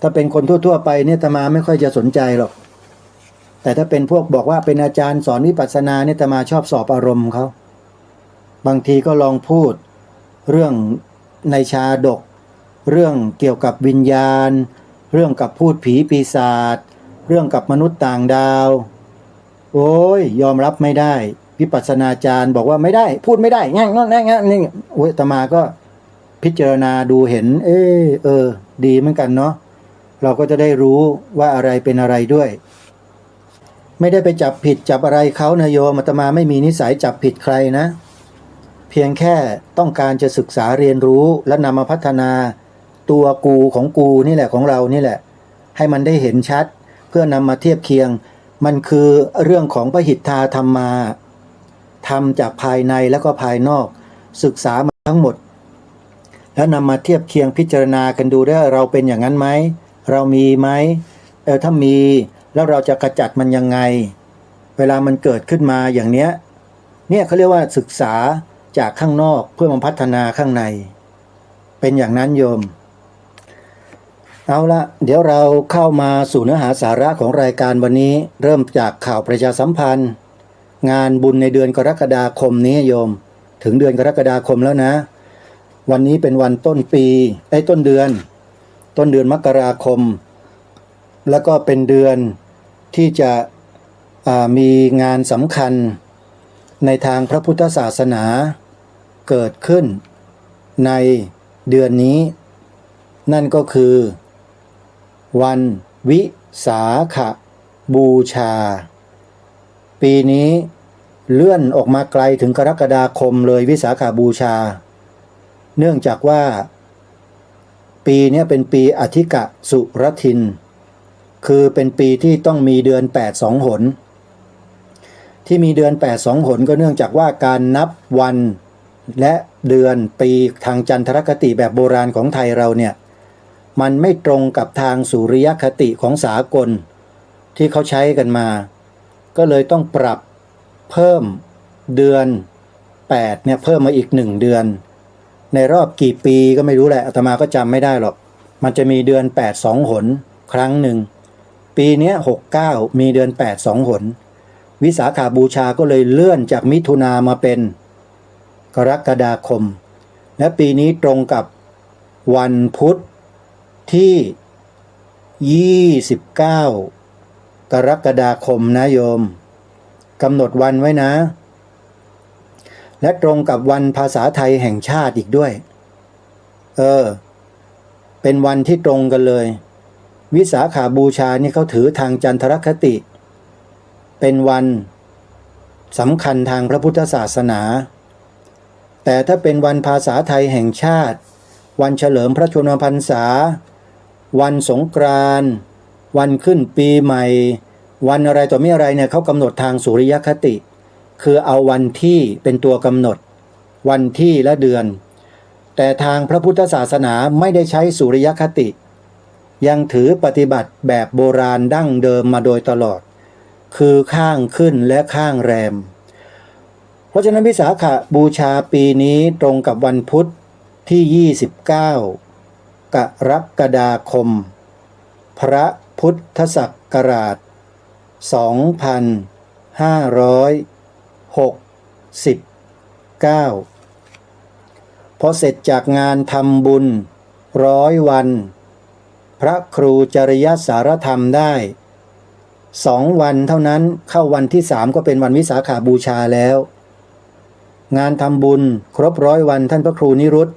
ถ้าเป็นคนทั่วๆไปเนี่ยอาตมาไม่ค่อยจะสนใจหรอกแต่ถ้าเป็นพวกบอกว่าเป็นอาจารย์สอนวิปัสสนาเนี่ยอาตมาชอบสอบอารมณ์เขาบางทีก็ลองพูดเรื่องในชาดกเรื่องเกี่ยวกับวิญญาณเรื่องกับพูดผีปีศาจเรื่องกับมนุษย์ต่างดาวโอ้ยยอมรับไม่ได้วิปัสสนาจารย์บอกว่าไม่ได้พูดไม่ได้งั้นนี่โอ้ยอาตมาก็พิจารณาดูเห็นดีเหมือนกันเนาะเราก็จะได้รู้ว่าอะไรเป็นอะไรด้วยไม่ได้ไปจับผิดจับอะไรเขานะโยมอาตมาไม่มีนิสัยจับผิดใครนะเพียงแค่ต้องการจะศึกษาเรียนรู้และนำมาพัฒนาตัวกูของกูนี่แหละของเรานี่แหละให้มันได้เห็นชัดเพื่อนำมาเทียบเคียงมันคือเรื่องของพหิทธาธรรมาทำจากภายในแล้วก็ภายนอกศึกษามาทั้งหมดแล้วนำมาเทียบเคียงพิจารณากันดูได้เราเป็นอย่างนั้นไหมเรามีไหมถ้ามีแล้วเราจะกระจัดมันยังไงเวลามันเกิดขึ้นมาอย่างเนี้ยเขาเรียกว่าศึกษาจากข้างนอกเพื่อมาพัฒนาข้างในเป็นอย่างนั้นโยมเอาละเดี๋ยวเราเข้ามาสู่เนื้อหาสาระของรายการวันนี้เริ่มจากข่าวประชาสัมพันธ์งานบุญในเดือนกรกฎาคมนี้โยมถึงเดือนกรกฎาคมแล้วนะวันนี้เป็นวันต้นปีต้นเดือนมกราคมแล้วก็เป็นเดือนที่จะมีงานสำคัญในทางพระพุทธศาสนาเกิดขึ้นในเดือนนี้นั่นก็คือวันวิสาขบูชาปีนี้เลื่อนออกมาไกลถึงกรกฎาคมเลยวิสาขบูชาเนื่องจากว่าปีนี้เป็นปีอธิกะสุรทินคือเป็นปีที่ต้องมีเดือน8 2 หนที่มีเดือน8 2 หนก็เนื่องจากว่าการนับวันและเดือนปีทางจันทรคติแบบโบราณของไทยเราเนี่ยมันไม่ตรงกับทางสุริยคติของสากลที่เขาใช้กันมาก็เลยต้องปรับเพิ่มเดือน8เนี่ยเพิ่มมาอีก1 เดือนในรอบกี่ปีก็ไม่รู้แหละอาตมาก็จำไม่ได้หรอกมันจะมีเดือน8 2 หนครั้งหนึ่งปีนี้69มีเดือน8 2 หนวิสาขบูชาก็เลยเลื่อนจากมิถุนามาเป็นกรกฎาคมและปีนี้ตรงกับวันพุธที่29กรกฎาคมนะโยมกำหนดวันไว้นะและตรงกับวันภาษาไทยแห่งชาติอีกด้วยเป็นวันที่ตรงกันเลยวิสาขบูชานี่เขาถือทางจันทรคติเป็นวันสำคัญทางพระพุทธศาสนาแต่ถ้าเป็นวันภาษาไทยแห่งชาติวันเฉลิมพระชนมพรรษาวันสงกรานต์วันขึ้นปีใหม่วันอะไรต่อไม่อะไรเนี่ยเขากำหนดทางสุริยคติคือเอาวันที่เป็นตัวกำหนดวันที่และเดือนแต่ทางพระพุทธศาสนาไม่ได้ใช้สุริยคติยังถือปฏิบัติแบบโบราณดั้งเดิมมาโดยตลอด คือข้างขึ้นและข้างแรมเพราะฉะนั้นวิสาขบูชาปีนี้ตรงกับวันพุธที่29กรกฎาคมพระพุทธศักราช2569พอเสร็จจากงานทำบุญ100 วันพระครูจริยสารธรรมได้2 วันเท่านั้นเข้าวันที่3ก็เป็นวันวิสาขบูชาแล้วงานทำบุญครบ100 วันท่านพระครูนิรุต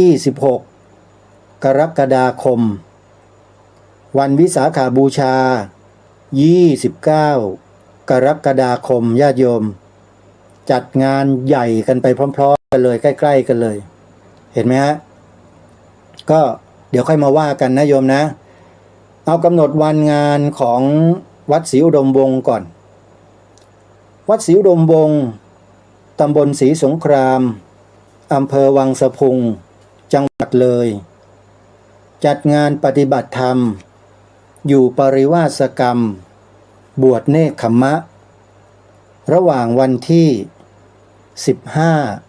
26กรกฎาคมวันวิสาขบูชา29กรกฎาคมญาติโยมจัดงานใหญ่กันไปพร้อมๆกันเลยใกล้ๆกันเลยเห็นไหมฮะก็เดี๋ยวค่อยมาว่ากันนะโยมนะเอากำหนดวันงานของวัดศรีอุดมวงศ์ก่อนวัดศรีอุดมวงศ์ตำบลศรีสงครามอำเภอวังสะพุงจังหวัดเลยจัดงานปฏิบัติธรรมอยู่ปริวาสกรรมบวชเนกขมะระหว่างวันที่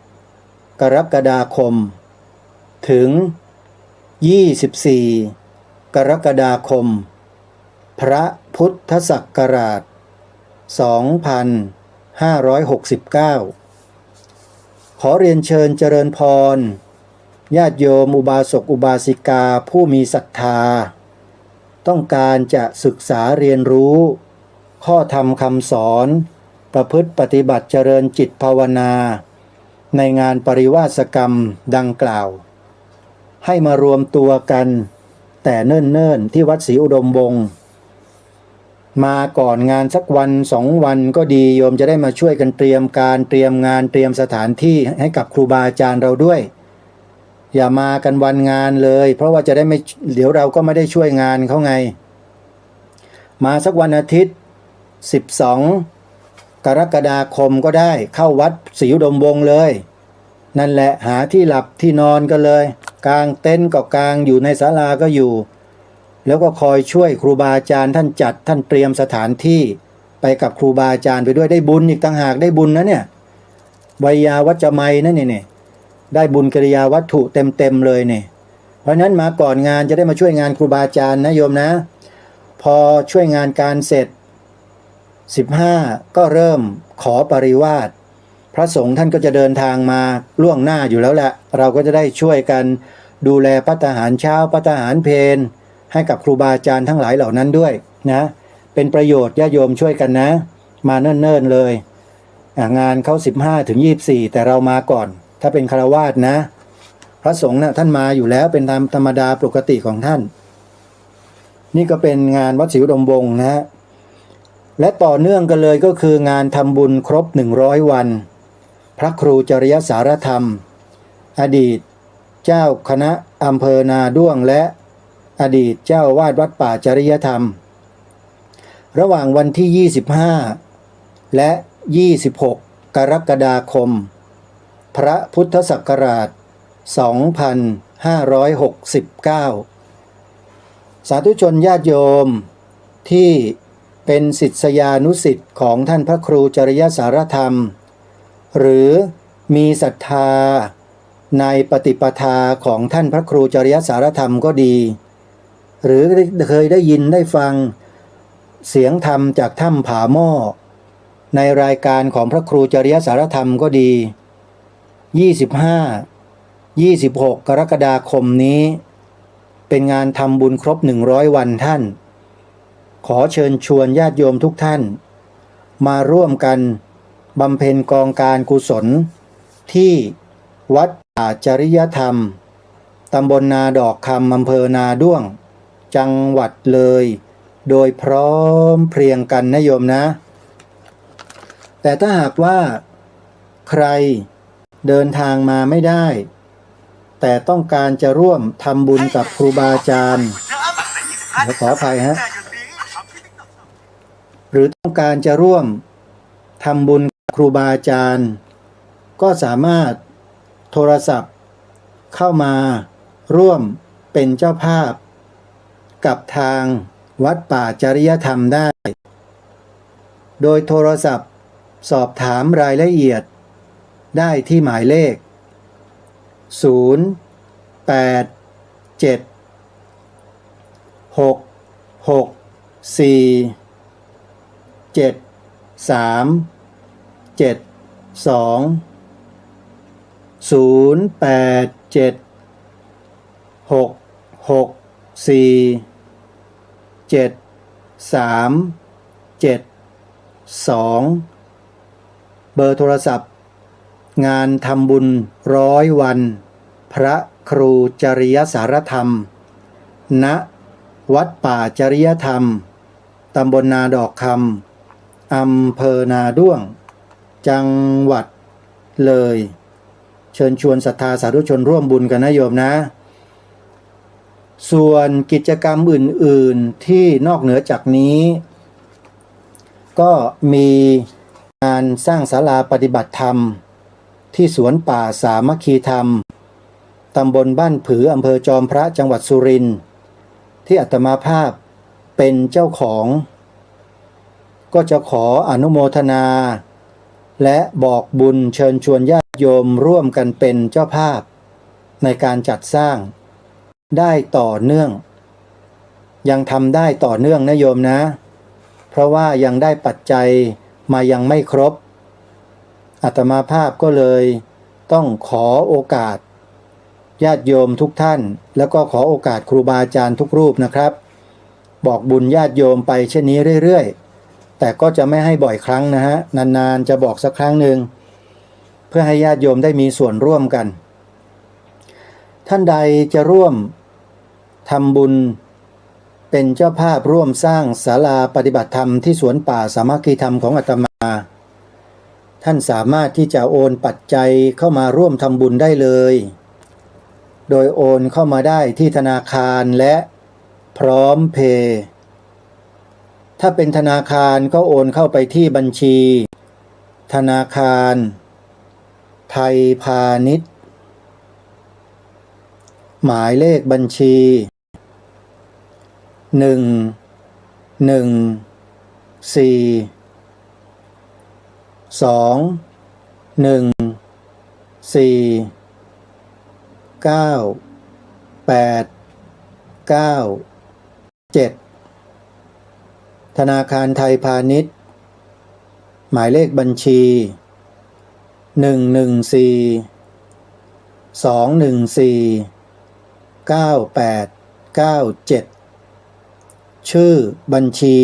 15กรกฎาคมถึง24กรกฎาคมพระพุทธศักราช2569ขอเรียนเชิญเจริญพรญาติโยมอุบาสกอุบาสิกาผู้มีศรัทธาต้องการจะศึกษาเรียนรู้ข้อธรรมคำสอนประพฤติปฏิบัติเจริญจิตภาวนาในงานปริวาสกรรมดังกล่าวให้มารวมตัวกันแต่เนิ่นๆที่วัดศรีอุดมวงศ์มาก่อนงานสักวัน2 วันก็ดีโยมจะได้มาช่วยกันเตรียมการเตรียมงานเตรียมสถานที่ให้กับครูบาอาจารย์เราด้วยอย่ามากันวันงานเลยเพราะว่าจะได้ไม่เดี๋ยวเราก็ไม่ได้ช่วยงานเขาไงมาสักวันอาทิตย์12กรกฎาคมก็ได้เข้าวัดศรีอุดมวงศ์เลยนั่นแหละหาที่หลับที่นอนกันเลยกางเต็นท์ก็กางอยู่ในศาลาก็อยู่แล้วก็คอยช่วยครูบาอาจารย์ท่านจัดท่านเตรียมสถานที่ไปกับครูบาอาจารย์ไปด้วยได้บุญอีกต่างหากได้บุญนะเนี่ยไวยาวัจจะไมยนั่นนี่ได้บุญกิริยาวัตถุเต็มเลยเนี่ยเพราะนั้นมาก่อนงานจะได้มาช่วยงานครูบาอาจารย์นะโยมนะพอช่วยงานการเสร็จ15ก็เริ่มขอปริวาสพระสงฆ์ท่านก็จะเดินทางมาล่วงหน้าอยู่แล้วแหละเราก็จะได้ช่วยกันดูแลภัตตาหารเช้าภัตตาหารเพลให้กับครูบาอาจารย์ทั้งหลายเหล่านั้นด้วยนะเป็นประโยชน์ญาติโยมช่วยกันนะมาเนิ่นๆเลยงานเขา15ถึง24แต่เรามาก่อนถ้าเป็นฆราวาสนะพระสงฆ์นะท่านมาอยู่แล้วเป็นตามธรรมดาปกติของท่านนี่ก็เป็นงานวัดศรีอุดมวงศ์นะและต่อเนื่องกันเลยก็คืองานทำบุญครบ100 วันพระครูจริยสารธรรมอดีตเจ้าคณะอำเภอนาด้วงและอดีตเจ้าวาดวัดป่าจริยธรรมระหว่างวันที่25และ26กรกฎาคมพระพุทธศักราช2569สาธุชนญาติโยมที่เป็นศิษยานุศิษย์ของท่านพระครูจริยสารธรรมหรือมีศรัทธาในปฏิปทาของท่านพระครูจริยสารธรรมก็ดีหรือเคยได้ยินได้ฟังเสียงธรรมจากถ้ำผาหม้อในรายการของพระครูจริยสารธรรมก็ดี25-26กรกฎาคมนี้เป็นงานทำบุญครบ100 วันท่านขอเชิญชวนญาติโยมทุกท่านมาร่วมกันบำเพ็ญกองการกุศลที่วัดป่าจริยธรรมตำบลนาดอกคำอำเภอนาด้วงจังหวัดเลยโดยพร้อมเพรียงกันนะโยมนะแต่ถ้าหากว่าใครเดินทางมาไม่ได้แต่ต้องการจะร่วมทำบุญกับครูบาอาจารย์ขออภัยฮะหรือต้องการจะร่วมทำบุญกับครูบาอาจารย์ก็สามารถโทรศัพท์เข้ามาร่วมเป็นเจ้าภาพกับทางวัดป่าจริยธรรมได้ โดยโทรศัพท์สอบถามรายละเอียดได้ที่หมายเลข 0 8 7 6 6 4 7 3 7 2 0 8 7 6 6 4 7 3 7 2 เบอร์โทรศัพท์งานทำบุญ100 วันพระครูจริยสารธรรมณวัดป่าจริยธรรมตำบลนาดอกคำอำเภอนาด้วงจังหวัดเลยเชิญชวนศรัทธาสาธุชนร่วมบุญกันนะโยมนะส่วนกิจกรรมอื่นๆที่นอกเหนือจากนี้ก็มีงานสร้างศาลาปฏิบัติธรรมที่สวนป่าสามัคคีธรรมตำบลบ้านผืออำเภอจอมพระจังหวัดสุรินทร์ที่อาตมาภาพเป็นเจ้าของก็จะขออนุโมทนาและบอกบุญเชิญชวนญาติโยมร่วมกันเป็นเจ้าภาพในการจัดสร้างได้ต่อเนื่องยังทำได้ต่อเนื่องนะโยมนะเพราะว่ายังได้ปัจจัยมายังไม่ครบอาตมาภาพก็เลยต้องขอโอกาสญาติโยมทุกท่านแล้วก็ขอโอกาสครูบาอาจารย์ทุกรูปนะครับบอกบุญญาติโยมไปเช่นนี้เรื่อยๆแต่ก็จะไม่ให้บ่อยครั้งนะฮะนานๆจะบอกสักครั้งหนึ่งเพื่อให้ญาติโยมได้มีส่วนร่วมกันท่านใดจะร่วมทำบุญเป็นเจ้าภาพร่วมสร้างศาลาปฏิบัติธรรมที่สวนป่าสามัคคีธรรมของอาตมาท่านสามารถที่จะโอนปัจจัยเข้ามาร่วมทำบุญได้เลยโดยโอนเข้ามาได้ที่ธนาคารและพร้อมเพย์ถ้าเป็นธนาคารก็โอนเข้าไปที่บัญชีธนาคารไทยพาณิชย์หมายเลขบัญชี1 1 4 2 1 4 9 8 9 7ธนาคารไทยพาณิชย์หมายเลขบัญชี114 214 9897ชื่อบัญชี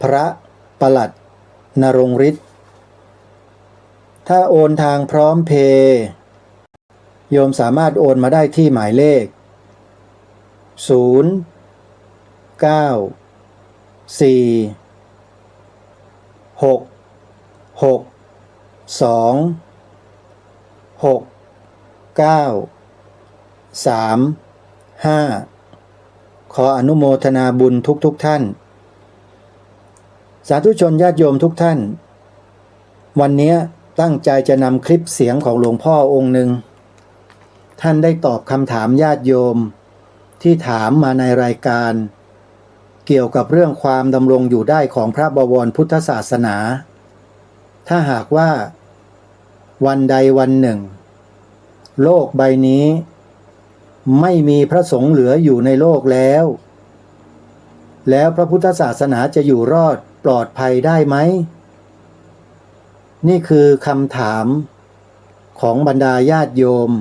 พระปลัดนรงฤทธิ์ถ้าโอนทางพร้อมเพย์โยมสามารถโอนมาได้ที่หมายเลข0 9 4 6 6 2 6 9 3 5ขออนุโมทนาบุญทุกท่านสาธุชนญาติโยมทุกท่านวันนี้ตั้งใจจะนำคลิปเสียงของหลวงพ่อองค์หนึ่งท่านได้ตอบคำถามญาติโยมที่ถามมาในรายการเกี่ยวกับเรื่องความดำรงอยู่ได้ของพระบวรพุทธศาสนาถ้าหากว่าวันใดวันหนึ่งโลกใบนี้ไม่มีพระสงฆ์เหลืออยู่ในโลกแล้วพระพุทธศาสนาจะอยู่รอดปลอดภัยได้ไหมนี่คือคำถามของบรรดาญาติโยม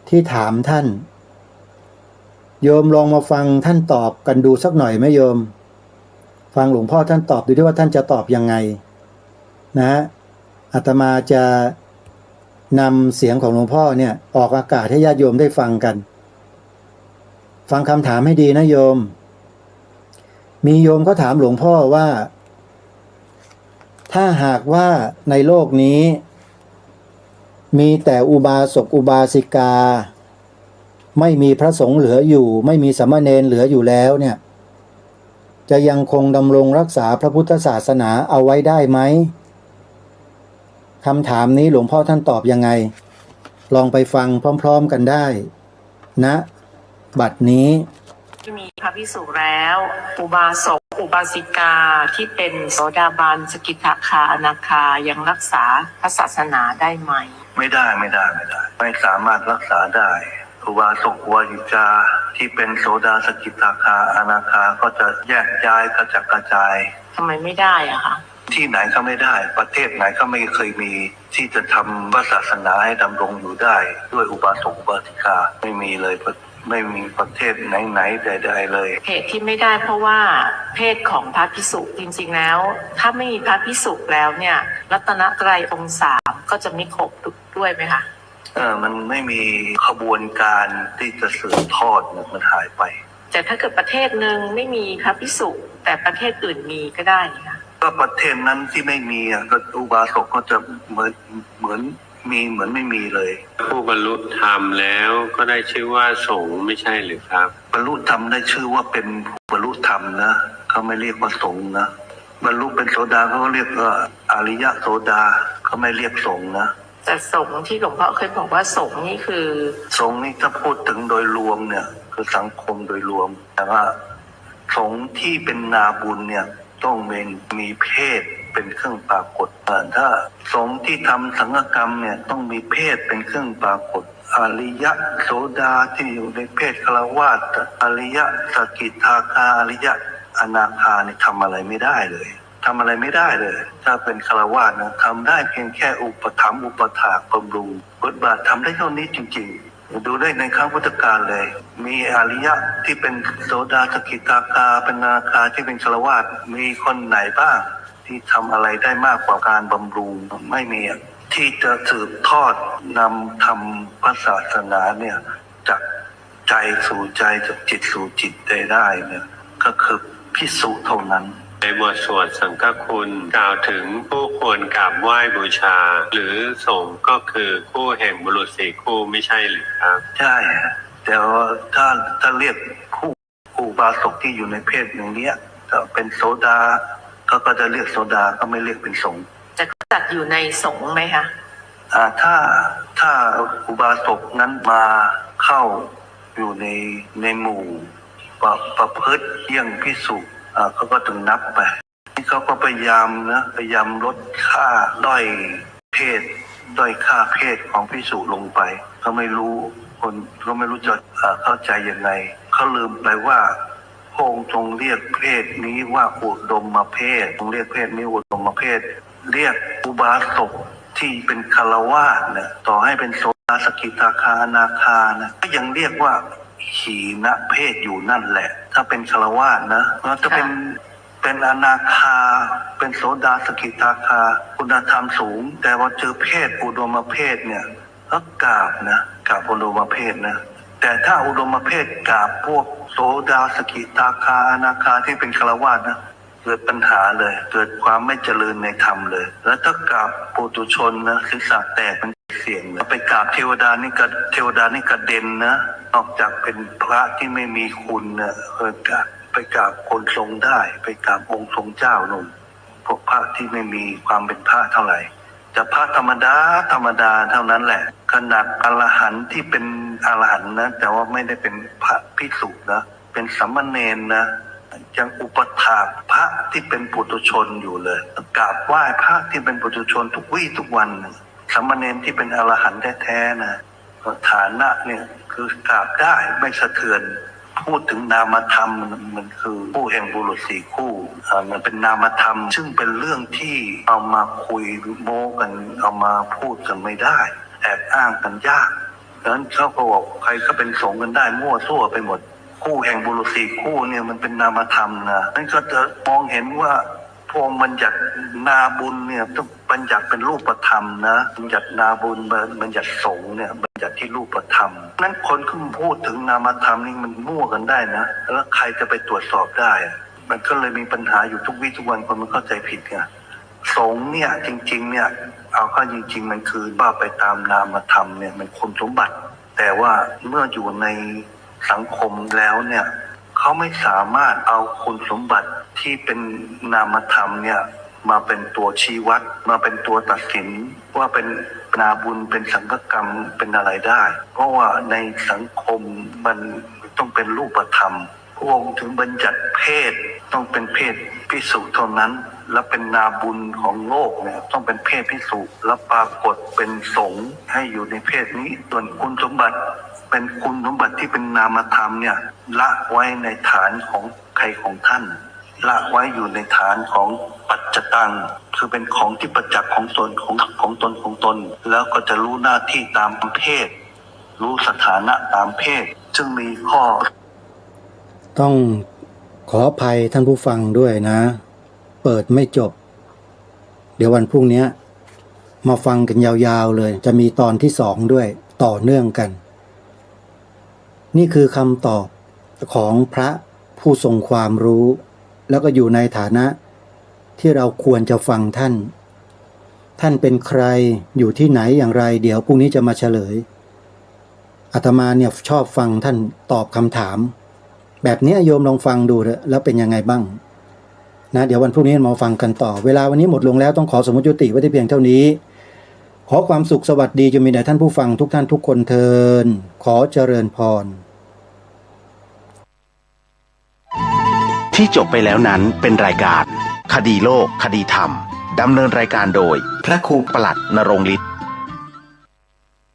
ที่ถามท่านโยมลองมาฟังท่านตอบกันดูสักหน่อยไหมโยมฟังหลวงพ่อท่านตอบดูด้วยว่าท่านจะตอบยังไงนะอาตมาจะนำเสียงของหลวงพ่อเนี่ยออกอากาศให้ญาติโยมได้ฟังกันฟังคำถามให้ดีนะโยมมีโยมก็ถามหลวงพ่อว่าถ้าหากว่าในโลกนี้มีแต่อุบาสกอุบาสิกาไม่มีพระสงฆ์เหลืออยู่ไม่มีสามเณรเหลืออยู่แล้วเนี่ยจะยังคงดำรงรักษาพระพุทธศาสนาเอาไว้ได้ไหมคำถามนี้หลวงพ่อท่านตอบยังไงลองไปฟังพร้อมๆกันได้นะบัดนี้
ที่มีพระภิกษุแล้วอุบาสก อุบาสิกาที่เป็นโสดาบันสกิทาคาอนาคายังรักษาพระศาสนาได้ไหม
ไม่ได้ไม่สามารถรักษาได้อุบาสกอุบาสิกาที่เป็นโสดาสกิทาคาอนาคาก็จะแยกย้ายกระจัดกระจาย
ทำไมไม่ได้อะคะ
ที่ไหนก็ไม่ได้ประเทศไหนก็ไม่เคยมีที่จะทำพระศาสนาให้ดำรงอยู่ได้ด้วยอุบาสกอุบาสิกาไม่มีเลยไม่มีประเทศไหนใดๆเลย
เหตุที่ไม่ได้เพราะว่าเพศของพระภิกษุจริงๆแล้วถ้าไม่มีพระภิกษุแล้วเนี่ยรัตนตรัยองค์3ก็จะไม่ครบด้วยไหมคะ
มันไม่มีขบวนการที่จะสืบทอดมันหายไป
แต่ถ้าเกิดประเทศหนึ่งไม่มีพระภิกษุแต่ประเทศอื่นมีก็ได้ค่ะ
ก็ประเทศนั้นที่ไม่มีก็อุบาสกก็จะเหมือนมีเหมือนไม่มีเลย
ผู้บรรลุธรรมแล้วก็ได้ชื่อว่าสงฆ์ไม่ใช่หรือครับ
บรรลุธรรมได้ชื่อว่าเป็นบรรลุธรรมนะเขาไม่เรียกว่าสงฆ์นะบรรลุเป็นโสดาเขาเรียกว่าอริยโสดาเขาไม่เรียกสงฆ์นะ
แต่สงฆ์ที่หลวงพ่อเคยบอกว่าสงฆ์นี่คือ
สงฆ์นี่ถ้าพูดถึงโดยรวมเนี่ยคือสังคมโดยรวมแต่ว่าสงฆ์ที่เป็นนาบุญเนี่ยต้องมีเพศเป็นเครื่องปรากฏถ้าสงฆ์ที่ทำสังฆกรรมเนี่ยต้องมีเพศเป็นเครื่องปรากฏอริยโสดาที่อยู่ในเพศฆราวาสอริยสกิทาคาอริยอนาคาเนี่ยทำอะไรไม่ได้เลยถ้าเป็นฆราวาสนะทำได้เพียงแค่อุปถัมภ์อุปถากบำรุงบทบาททำได้เท่านี้จริงๆดูได้ในครั้งพุทธกาลเลยมีอริยะที่เป็นโสดาสกิทาคาเป็นอนาคาที่เป็นฆราวาสมีคนไหนบ้างที่ทำอะไรได้มากกว่าการบำรุงไม่มีที่จะสืบทอดนำทำพระศาสนาเนี่ยจากใจสู่ใจจากจิตสู่จิตได้เนี่ยก็คือภิกษุเท่านั้น
ในบทสวดสังฆคุณกล่าวถึงผู้ควรกราบไหว้บูชาหรือสงฆ์ก็คือคู่แห่งบุรุษ4คู่ไม่ใช่หรือครับ
ใช่แต่ว่าถ้าเรียกคู่อุบาสกที่อยู่ในเพศอย่างนี้ถ้าเป็นโสดาเขาก็จะเรียกโสดาก็ไม่เรียกเป็นสงฆ์
จะจัดอยู่ในสงฆ์ไหมคะ
ถ้าอุบาสกนั้นมาเข้าอยู่ในหมู่ประพฤติเยี่ยงภิกษุเขาก็ถึงนับไปที่เขาก็พยายามลดค่าด้อยค่าเพศของภิกษุลงไปเขาไม่รู้จะเข้าใจยังไงเขาลืมไปว่าพระองค์ทรงเรียกเพศนี้ว่าอุดมเพศทรงเรียกเพศนี้อุดมเพศเรียกอุบาสกที่เป็นฆราวาสเนี่ยต่อให้เป็นโสดาสกิทาคาอนาคานะก็ยังเรียกว่าขีณเพศอยู่นั่นแหละถ้าเป็นฆราวาสนะแล้วถ้าเป็นอนาคาเป็นโสดาสกิทาคาคุณธรรมสูงแต่ว่าเจอเพศอุดมเพศเนี่ยก็กราบอุดมเพศนะแต่ถ้าอุดมเพศกราบพวกโสดาสกิทาคาอนาคาที่เป็นฆราวาสนะเกิดปัญหาเลยเกิดความไม่เจริญในธรรมเลยแล้วถ้ากราบปุถุชนนะศีรษะแตกเป็นเสียงนะไปกราบเทวดานี่กระเด็นนะนอกจากเป็นพระที่ไม่มีคุณนะไปกราบคนทรงได้ไปกราบองค์ทรงเจ้านุ่มพวกพระที่ไม่มีความเป็นพระเท่าไหร่จะพระธรรมดาเท่านั้นแหละขนาดอรหันต์ที่เป็นอรหันต์นะแต่ว่าไม่ได้เป็นพระภิกษุนะเป็นสามเณรนะยังอุปถากพระที่เป็นปุถุชนอยู่เลยกราบไหว้พระที่เป็นปุถุชนทุกวี่ทุกวันสามเณรที่เป็นอรหันต์แท้ๆนะฐานะเนี่ยคือกราบได้ไม่สะเทือนพูดถึงนามธรรมมันคือคู่แห่งบุรุษ4คู่มันเป็นนามธรรมซึ่งเป็นเรื่องที่เอามาคุยโม้กันเอามาพูดกันไม่ได้แอบอ้างกันยากดังนั้นเขาก็บอกใครก็เป็นสงฆ์กันได้มั่วซั่วไปหมดคู่แห่งบุรุษ4คู่เนี่ยมันเป็นนามธรรมนะนั่นก็จะมองเห็นว่าพวกบัญญัตินาบุญเนี่ยต้องบัญญัติเป็นรูปธรรมนะบัญญัตินาบุญบัญญัติสงฆ์เนี่ยบัญญัติที่รูปธรรมนั้นคนที่พูดถึงนามธรรมนี่มันมั่วกันได้นะแล้วใครจะไปตรวจสอบได้มันก็เลยมีปัญหาอยู่ทุกวี่ทุกวันคนมันเข้าใจผิดไงสงฆ์เนี่ยจริงๆเนี่ยเอาเข้าจริงๆมันคือว่าไปตามนามธรรมเนี่ยมันคุณสมบัติแต่ว่าเมื่ออยู่ในสังคมแล้วเนี่ยเขาไม่สามารถเอาคุณสมบัติที่เป็นนามธรรมเนี่ยมาเป็นตัวชี้วัดมาเป็นตัวตัดสินว่าเป็นนาบุญเป็นสังฆกรรมเป็นอะไรได้เพราะว่าในสังคมมันต้องเป็นรูปธรรม พระองค์ถึงบัญญัติเพศต้องเป็นเพศภิกษุเท่านั้น และเป็นนาบุญของโลกเนี่ยต้องเป็นเพศภิกษุและปรากฏเป็นสงฆ์ให้อยู่ในเพศนี้ส่วนคุณสมบัติเป็นคุณสมบัติที่เป็นนามธรรมเนี่ยละไว้ในฐานของใครของท่านละไว้อยู่ในฐานของปัจจตังคือเป็นของที่ประจักษ์ของตนของตนแล้วก็จะรู้หน้าที่ตามเพศรู้สถานะตามเพศจึงมีข้อ
ต้องขออภัยท่านผู้ฟังด้วยนะเปิดไม่จบเดี๋ยววันพรุ่งนี้มาฟังกันยาวๆเลยจะมีตอนที่2ด้วยต่อเนื่องกันนี่คือคำตอบของพระผู้ทรงความรู้แล้วก็อยู่ในฐานะที่เราควรจะฟังท่านเป็นใครอยู่ที่ไหนอย่างไรเดี๋ยวพรุ่งนี้จะมาเฉลยอาตมาเนี่ยชอบฟังท่านตอบคำถามแบบนี้โยมลองฟังดูเถอะแล้วเป็นยังไงบ้างนะเดี๋ยววันพรุ่งนี้มาฟังกันต่อเวลาวันนี้หมดลงแล้วต้องขอสมมุติยุติไว้ที่เพียงเท่านี้ขอความสุขสวัสดีจะมีแด่ท่านผู้ฟังทุกท่านทุกคนเทินขอเจริญพร
ที่จบไปแล้วนั้นเป็นรายการคดีโลกคดีธรรมดำเนินรายการโดยพระครูประหลัดนรงค์ฤทธิ์